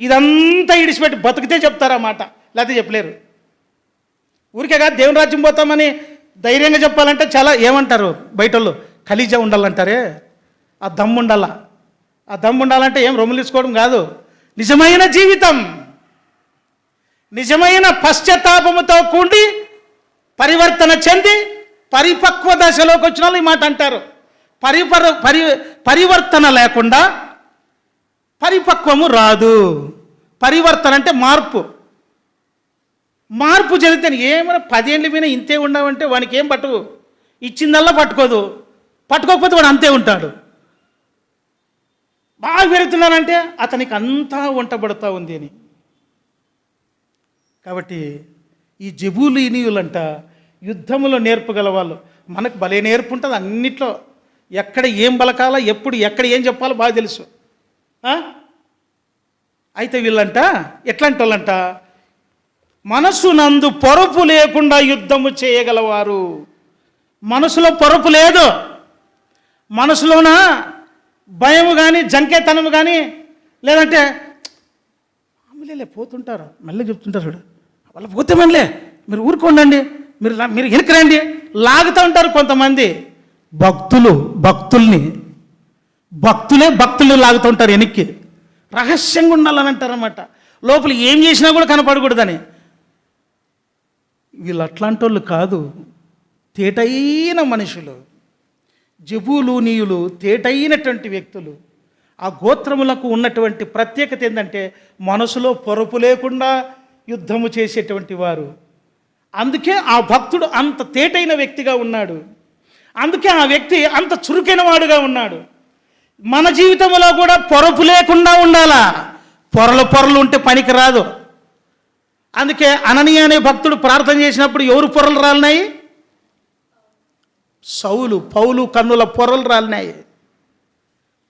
ఇదంతా ఇడిచిపెట్టి బతుకుతే చెప్తారు ఆ మాట, లేకపోతే చెప్పలేరు. ఊరికే కాదు, దేవుని రాజ్యం పోతామని ధైర్యంగా చెప్పాలంటే చాలా ఏమంటారు బయట వాళ్ళు? ఖలీజా ఉండాలంటారే, ఆ దమ్ము ఉండాల. ఆ దమ్ము ఉండాలంటే ఏం రొమ్ములు తీసుకోవడం కాదు, నిజమైన జీవితం, నిజమైన పశ్చాత్తాపముతో కూడి పరివర్తన చెంది పరిపక్వ దశలోకి వచ్చిన వాళ్ళు ఈ మాట అంటారు. పరివర్తన లేకుండా పరిపక్వము రాదు. పరివర్తన అంటే మార్పు. మార్పు జరిగితే ఏమైనా 10 ఏళ్ళ మీద ఇంతే ఉండవంటే వానికి ఏం పట్టుకు, ఇచ్చిందల్లా పట్టుకోదు, పట్టుకోకపోతే వాడు అంతే ఉంటాడు. బాగా పెరుగుతున్నానంటే అతనికి అంతా వంటబడుతూ ఉంది అని. కాబట్టి ఈ జెబూలీనీయులంట యుద్ధములో నేర్పగల వాళ్ళు. మనకు భలే నేర్పు ఉంటుంది అన్నిట్లో. ఎక్కడ ఏం బలకాలా, ఎప్పుడు ఎక్కడ ఏం చెప్పాలో బాగా తెలుసు. అయితే వీళ్ళంట ఎట్లాంటి వాళ్ళంట? మనసునందు పొరపు లేకుండా యుద్ధము చేయగలవారు. మనసులో పొరపు లేదు, మనసులోన భయము కానీ జంకేతనము కానీ లేదంటే మామూలే పోతుంటారు, మళ్ళీ చెప్తుంటారు చూడు, వాళ్ళు పోతే మనలే మీరు ఊరుకోండి, మీరు వెనకరండి లాగుతూ ఉంటారు కొంతమంది. భక్తుల్ని లాగుతూ ఉంటారు వెనక్కి. రహస్యంగా ఉండాలని అంటారన్నమాట. లోపల ఏం చేసినా కూడా కనపడకూడదని. వీళ్ళు అట్లాంటి వాళ్ళు కాదు, తేటైన మనుషులు. జెబూలూనీయులు తేటైనటువంటి వ్యక్తులు. ఆ గోత్రములకు ఉన్నటువంటి ప్రత్యేకత ఏంటంటే మనసులో పొరపు లేకుండా యుద్ధము చేసేటువంటి వారు. అందుకే ఆ భక్తుడు అంత తేటైన వ్యక్తిగా ఉన్నాడు. అందుకే ఆ వ్యక్తి అంత చురుకైన వాడుగా ఉన్నాడు. మన జీవితంలో కూడా పొరపు లేకుండా ఉండాలా. పొరలు ఉంటే పనికి రాదు. అందుకే అననీయ అనే భక్తుడు ప్రార్థన చేసినప్పుడు ఎవరు పొరలు రాలినాయి? పౌలు కన్నుల పొరలు రాలినాయి.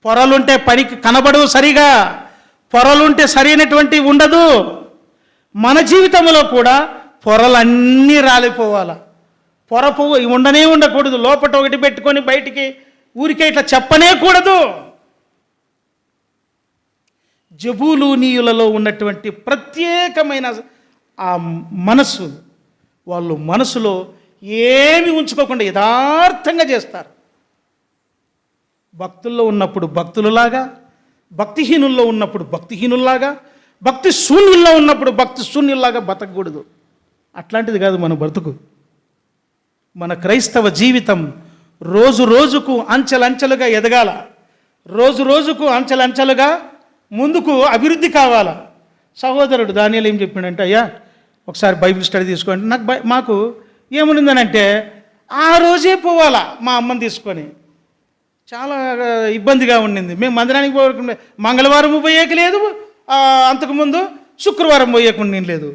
పొరలుంటే పనికి కనబడవు సరిగా, పొరలుంటే సరైనటువంటి ఉండదు. మన జీవితంలో కూడా పొరలన్నీ రాలిపోవాలా. ఉండనే ఉండకూడదు. లోపట ఒకటి పెట్టుకొని బయటికి ఊరికే ఇట్లా చెప్పనే కూడదు. జెబూలూనీయులలో ఉన్నటువంటి ప్రత్యేకమైన ఆ మనసు, వాళ్ళు మనసులో ఏమి ఉంచుకోకుండా యథార్థంగా చేస్తారు. భక్తుల్లో ఉన్నప్పుడు భక్తులలాగా, భక్తిహీనుల్లో ఉన్నప్పుడు భక్తిహీనుల్లాగా, భక్తి శూన్యుల్లో ఉన్నప్పుడు భక్తి శూన్యుల్లాగా బతకకూడదు. అట్లాంటిది కాదు మన బ్రతుకు. మన క్రైస్తవ జీవితం రోజు రోజుకు అంచెలంచెలుగా ఎదగాల. రోజు రోజుకు అంచెలంచెలుగా ముందుకు అభివృద్ధి కావాలా. సహోదరుడు దానియేలు ఏం చెప్పాడంటే, అయ్యా ఒకసారి బైబిల్ స్టడీ తీసుకోండి. మాకు ఏముందంటే ఆ రోజే పోవాలా మా అమ్మని తీసుకొని. చాలా ఇబ్బందిగా ఉండింది. మేము మందిరానికి పోయకుండా మంగళవారం పోయేకి లేదు, అంతకుముందు శుక్రవారం పోయేకుండా లేదు,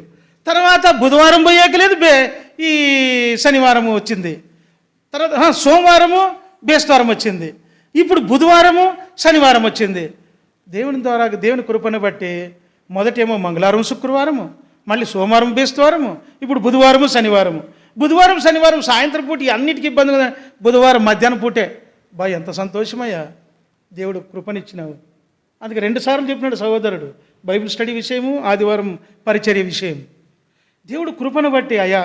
తర్వాత బుధవారం పోయేకి లేదు, ఈ శనివారం వచ్చింది, తర్వాత సోమవారము బేస్తవారం వచ్చింది, ఇప్పుడు బుధవారము శనివారం వచ్చింది. దేవుని కృపను బట్టి మొదటేమో మంగళవారం శుక్రవారము, మళ్ళీ సోమవారం బేస్తవారము, ఇప్పుడు బుధవారము శనివారం సాయంత్రం పూట అన్నిటికీ ఇబ్బంది కదా. బుధవారం మధ్యాహ్నం పూటే ఎంత సంతోషమయ్యా, దేవుడు కృపనిచ్చినావు. అందుకే 2 సార్లు చెప్పినాడు సహోదరుడు, బైబిల్ స్టడీ విషయము, ఆదివారం పరిచర్య విషయం. దేవుడు కృపను బట్టి అయ్యా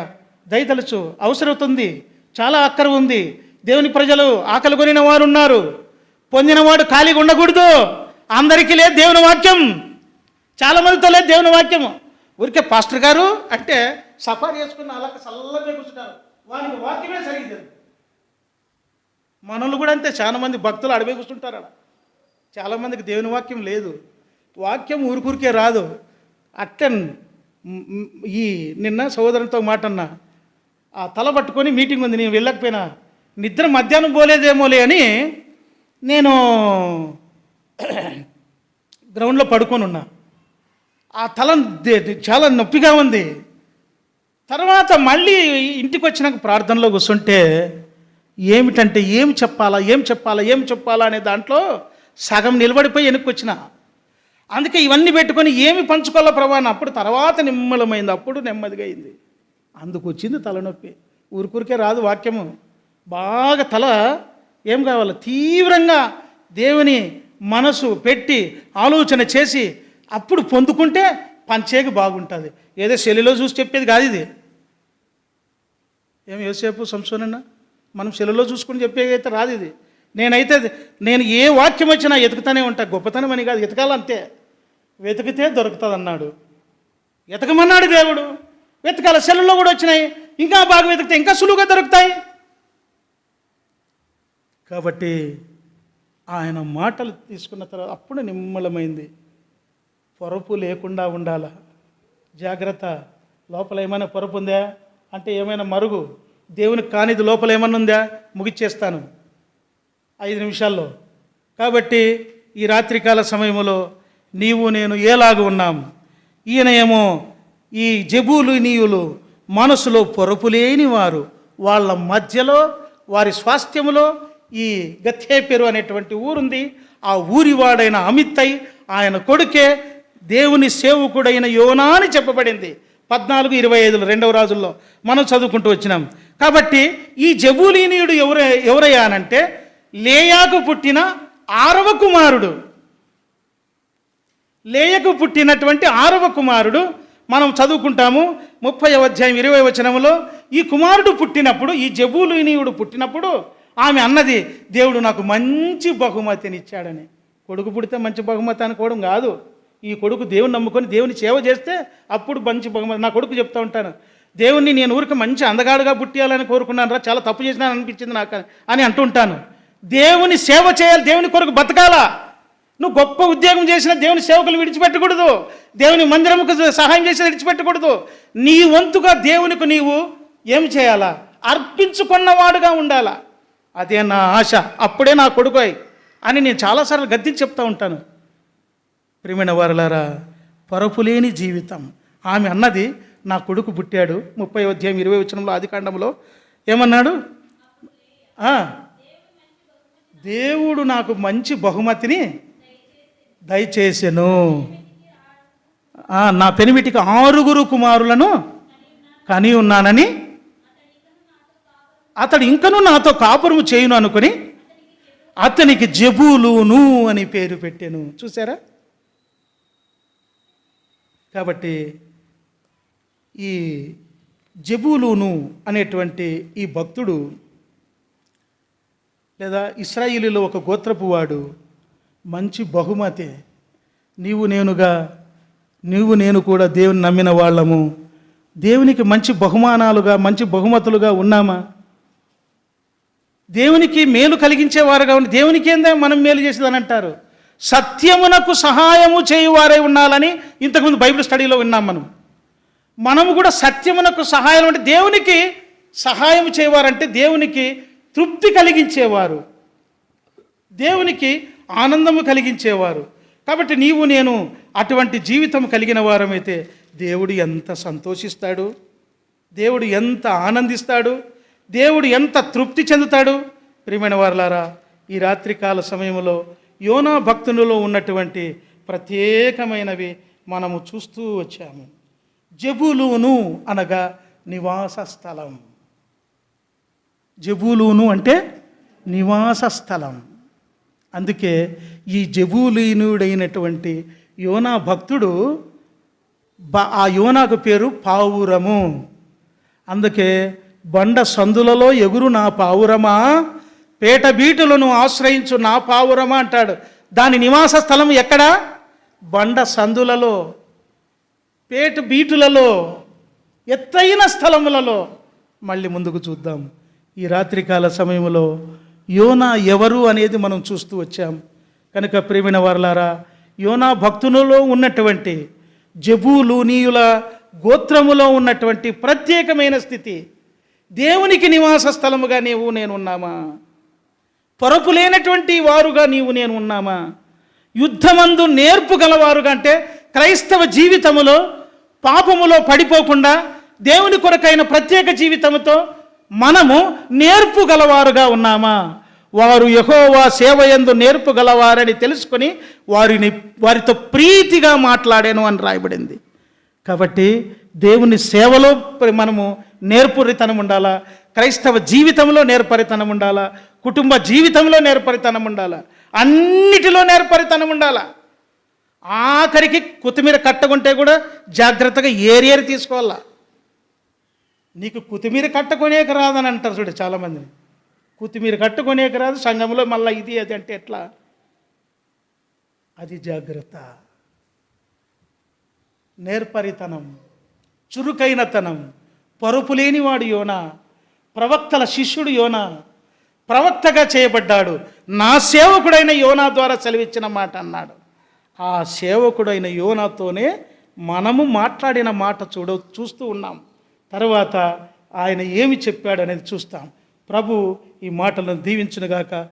దయతలుచు, అవసరం ఉంది, చాలా అక్కర ఉంది, దేవుని ప్రజలు ఆకలి కొనిన వారు ఉన్నారు. పొందినవాడు ఖాళీగా ఉండకూడదు. అందరికీ లేదు దేవుని వాక్యం, చాలామందితో లేదు దేవుని వాక్యం. ఊరికే పాస్టర్ గారు అంటే సఫారీ వేసుకున్న అలా చల్లగా కూర్చుంటారు, వారికి వాక్యమే సరిగ్గా. మనల్ని కూడా అంతే, చాలామంది భక్తులు అడవి కూర్చుంటారు. అలా చాలామందికి దేవుని వాక్యం లేదు. వాక్యం ఊరికూరికే రాదు. అట్టన్ ఈ నిన్న సోదరునితో మాట అన్నా, ఆ తల పట్టుకొని మీటింగ్ ఉంది, నేను వెళ్ళకపోయినా నిద్ర మధ్యాహ్నం పోలేదేమోలే అని నేను గ్రౌండ్లో పడుకొని ఉన్నా. ఆ తల చాలా నొప్పిగా ఉంది. తర్వాత మళ్ళీ ఇంటికి వచ్చినాక ప్రార్థనలో కూర్చుంటే ఏమిటంటే ఏం చెప్పాలా అనే దాంట్లో సగం నిలబడిపోయి వెనక్కి వచ్చిన. అందుకే ఇవన్నీ పెట్టుకొని ఏమి పంచుకోవాలా ప్రభా అని అప్పుడు తర్వాత నిమ్మలమైంది, అప్పుడు నెమ్మదిగా అయింది. అందుకు వచ్చింది తలనొప్పి. ఊరికూరికే రాదు వాక్యము. బాగా తల ఏం కావాలి, తీవ్రంగా దేవుని మనసు పెట్టి ఆలోచన చేసి అప్పుడు పొందుకుంటే పంచేకి బాగుంటుంది. ఏదో సెల్లులో చూసి చెప్పేది కాదు ఇది. ఏం యోసేపు సంసోనన్నా మనం సెల్లులో చూసుకుని చెప్పేదైతే రాదు ఇది. నేను ఏ వాక్యం వచ్చినా ఎతుకుతానే ఉంటా. గొప్పతనం అని కాదు, ఎతకాలంతే. వెతికితే దొరుకుతుంది అన్నాడు, ఎతకమన్నాడు దేవుడు. వెతకాల, సెల్లులో కూడా వచ్చినాయి, ఇంకా బాగా వెతికితే ఇంకా సులువుగా దొరుకుతాయి. కాబట్టి ఆయన మాటలు తీసుకున్న తర్వాత అప్పుడు నిమ్మలమైంది. పొరపు లేకుండా ఉండాల, జాగ్రత్త. లోపల ఏమైనా పొరపు ఉందా అంటే ఏమైనా మరుగు, దేవునికి కానిది లోపల ఏమన్నా ఉందా, ముగిచ్చేస్తాను 5 నిమిషాల్లో. కాబట్టి ఈ రాత్రికాల సమయంలో నీవు నేను ఏలాగా ఉన్నాం. ఈయన ఏమో ఈ జెబూలూనీయులు మనసులో పొరపు లేని వారు, వాళ్ళ మధ్యలో వారి స్వాస్థ్యములో ఈ గత్యేపెరు అనేటువంటి ఊరుంది. ఆ ఊరివాడైన అమిత్తై ఆయన కొడుకే దేవుని సేవకుడైన యోనా అని చెప్పబడింది 14:25 2వ రాజుల్లో మనం చదువుకుంటూ వచ్చినాం. కాబట్టి ఈ జెబూలూనీయుడు ఎవరయ్యానంటే లేయాకు పుట్టిన 6వ కుమారుడు. లేయకు పుట్టినటువంటి 6వ కుమారుడు మనం చదువుకుంటాము 30వ అధ్యాయం 20వ వచనంలో. ఈ కుమారుడు పుట్టినప్పుడు, ఈ జెబూలూనీయుడు పుట్టినప్పుడు ఆమె అన్నది, దేవుడు నాకు మంచి బహుమతిని ఇచ్చాడని. కొడుకు పుడితే మంచి బహుమతి అనుకోవడం కాదు. ఈ కొడుకు దేవుని నమ్ముకొని దేవుని సేవ చేస్తే అప్పుడు మంచి బహుమతి. నా కొడుకు చెప్తూ ఉంటాను, దేవుణ్ణి నేను ఊరికి మంచి అందగాడుగా పుట్టియాలని కోరుకున్నాను రా, చాలా తప్పు చేసినాను అనిపించింది నాకు అని అంటుంటాను. దేవుని సేవ చేయాలి, దేవుని కొరకు బతకాలా. నువ్వు గొప్ప ఉద్యోగం చేసిన దేవుని సేవకులు విడిచిపెట్టకూడదు, దేవుని మందిరముకు సహాయం చేసి విడిచిపెట్టకూడదు. నీ వంతుగా దేవునికి నీవు ఏం చేయాలా, అర్పించుకున్నవాడుగా ఉండాలా. అదే నా ఆశ, అప్పుడే నా కొడుకు అని నేను చాలాసార్లు గద్దించి చెప్తూ ఉంటాను. ప్రియమైన వారలారా, పరపులేని జీవితం. ఆమె అన్నది, నా కొడుకు పుట్టాడు. 30వ అధ్యాయం 20వ వచనంలో ఆదికాండంలో ఏమన్నాడు, దేవుడు నాకు మంచి బహుమతిని దయచేసెను, నా పెనిమిటికి 6 కుమారులను కని ఉన్నానని, అతడు ఇంకనూ నాతో కాపురము చేయును అనుకుని అతనికి జెబూలూను అని పేరు పెట్టాను. చూసారా? కాబట్టి ఈ జెబూలూను అనేటువంటి ఈ భక్తుడు లేదా ఇశ్రాయేలీలో ఒక గోత్రపు వాడు, మంచి బహుమతి. నీవు నేను కూడా దేవుని నమ్మిన వాళ్ళము. దేవునికి మంచి బహుమానాలుగా, మంచి బహుమతులుగా ఉన్నామా? దేవునికి మేలు కలిగించేవారుగా ఉండి, దేవునికి ఏందా మనం మేలు చేసేదని అంటారు. సత్యమునకు సహాయము చేయువారై ఉండాలని ఇంతకుముందు బైబిల్ స్టడీలో విన్నాం. మనము కూడా సత్యమునకు సహాయం అంటే దేవునికి సహాయం చేయవారంటే దేవునికి తృప్తి కలిగించేవారు, దేవునికి ఆనందము కలిగించేవారు. కాబట్టి నీవు నేను అటువంటి జీవితం కలిగిన వారమైతే దేవుడు ఎంత సంతోషిస్తాడు, దేవుడు ఎంత ఆనందిస్తాడు, దేవుడు ఎంత తృప్తి చెందుతాడు. ప్రియమైన వారలారా, ఈ రాత్రికాల సమయంలో యోనా భక్తునిలో ఉన్నటువంటి ప్రత్యేకమైనవి మనము చూస్తూ వచ్చాము. జెబూలూను అనగా నివాస స్థలం. జెబూలూను అంటే నివాస స్థలం. అందుకే ఈ జెబూలూనుడైనటువంటి యోనా భక్తుడు, ఆ యోనాకు పేరు పావురము. అందుకే బండ సందులలో ఎగురు నా పావురమా, పేట బీటులను ఆశ్రయించు నా పావురమా అంటాడు. దాని నివాస స్థలం ఎక్కడా? బండ సందులలో, పేట బీటులలో, ఎత్తైన స్థలములలో. మళ్ళీ ముందుకు చూద్దాం. ఈ రాత్రికాల సమయంలో యోనా ఎవరు అనేది మనం చూస్తూ వచ్చాం. కనుక ప్రియమైన వారలారా, యోనా భక్తులలో ఉన్నటువంటి జబూలూనీయుల గోత్రములో ఉన్నటువంటి ప్రత్యేకమైన స్థితి. దేవునికి నివాస స్థలముగా నీవు నేను ఉన్నామా? పొరపు లేనటువంటి వారుగా నీవు నేను ఉన్నామా? యుద్ధమందు నేర్పు గలవారుగా, అంటే క్రైస్తవ జీవితములో పాపములో పడిపోకుండా దేవుని కొరకైన ప్రత్యేక జీవితముతో మనము నేర్పు గలవారుగా ఉన్నామా? వారు యెహోవా సేవయందు నేర్పు గలవారని తెలుసుకొని వారితో ప్రీతిగా మాట్లాడాను అని రాయబడింది. కాబట్టి దేవుని సేవలో మనము నేర్పరితనం ఉండాలా, క్రైస్తవ జీవితంలో నేర్పరితనం ఉండాలా, కుటుంబ జీవితంలో నేర్పరితనం ఉండాలా, అన్నిటిలో నేర్పరితనం ఉండాలా. ఆఖరికి కొత్తిమీర కట్టకుంటే కూడా జాగ్రత్తగా ఏరి తీసుకోవాలా. నీకు కొత్తిమీర కట్టుకొనేక రాదని అంటారు చూడు చాలామందిని. కొత్తిమీర కట్టుకొనేక రాదు, సంఘంలో మళ్ళీ ఇది అది అంటే ఎట్లా? అది జాగ్రత్త. నేర్పరితనం, చురుకైనతనం. పరుపు లేనివాడు యోనా, ప్రవక్తల శిష్యుడు యోనా, ప్రవక్తగా చేయబడ్డాడు. నా సేవకుడైన యోనా ద్వారా సెలవిచ్చిన మాట అన్నాడు. ఆ సేవకుడైన యోనాతోనే మనము మాట్లాడిన మాట చూస్తూ ఉన్నాం. తర్వాత ఆయన ఏమి చెప్పాడు అనేది చూస్తాం. ప్రభు ఈ మాటలను దీవించునుగాక.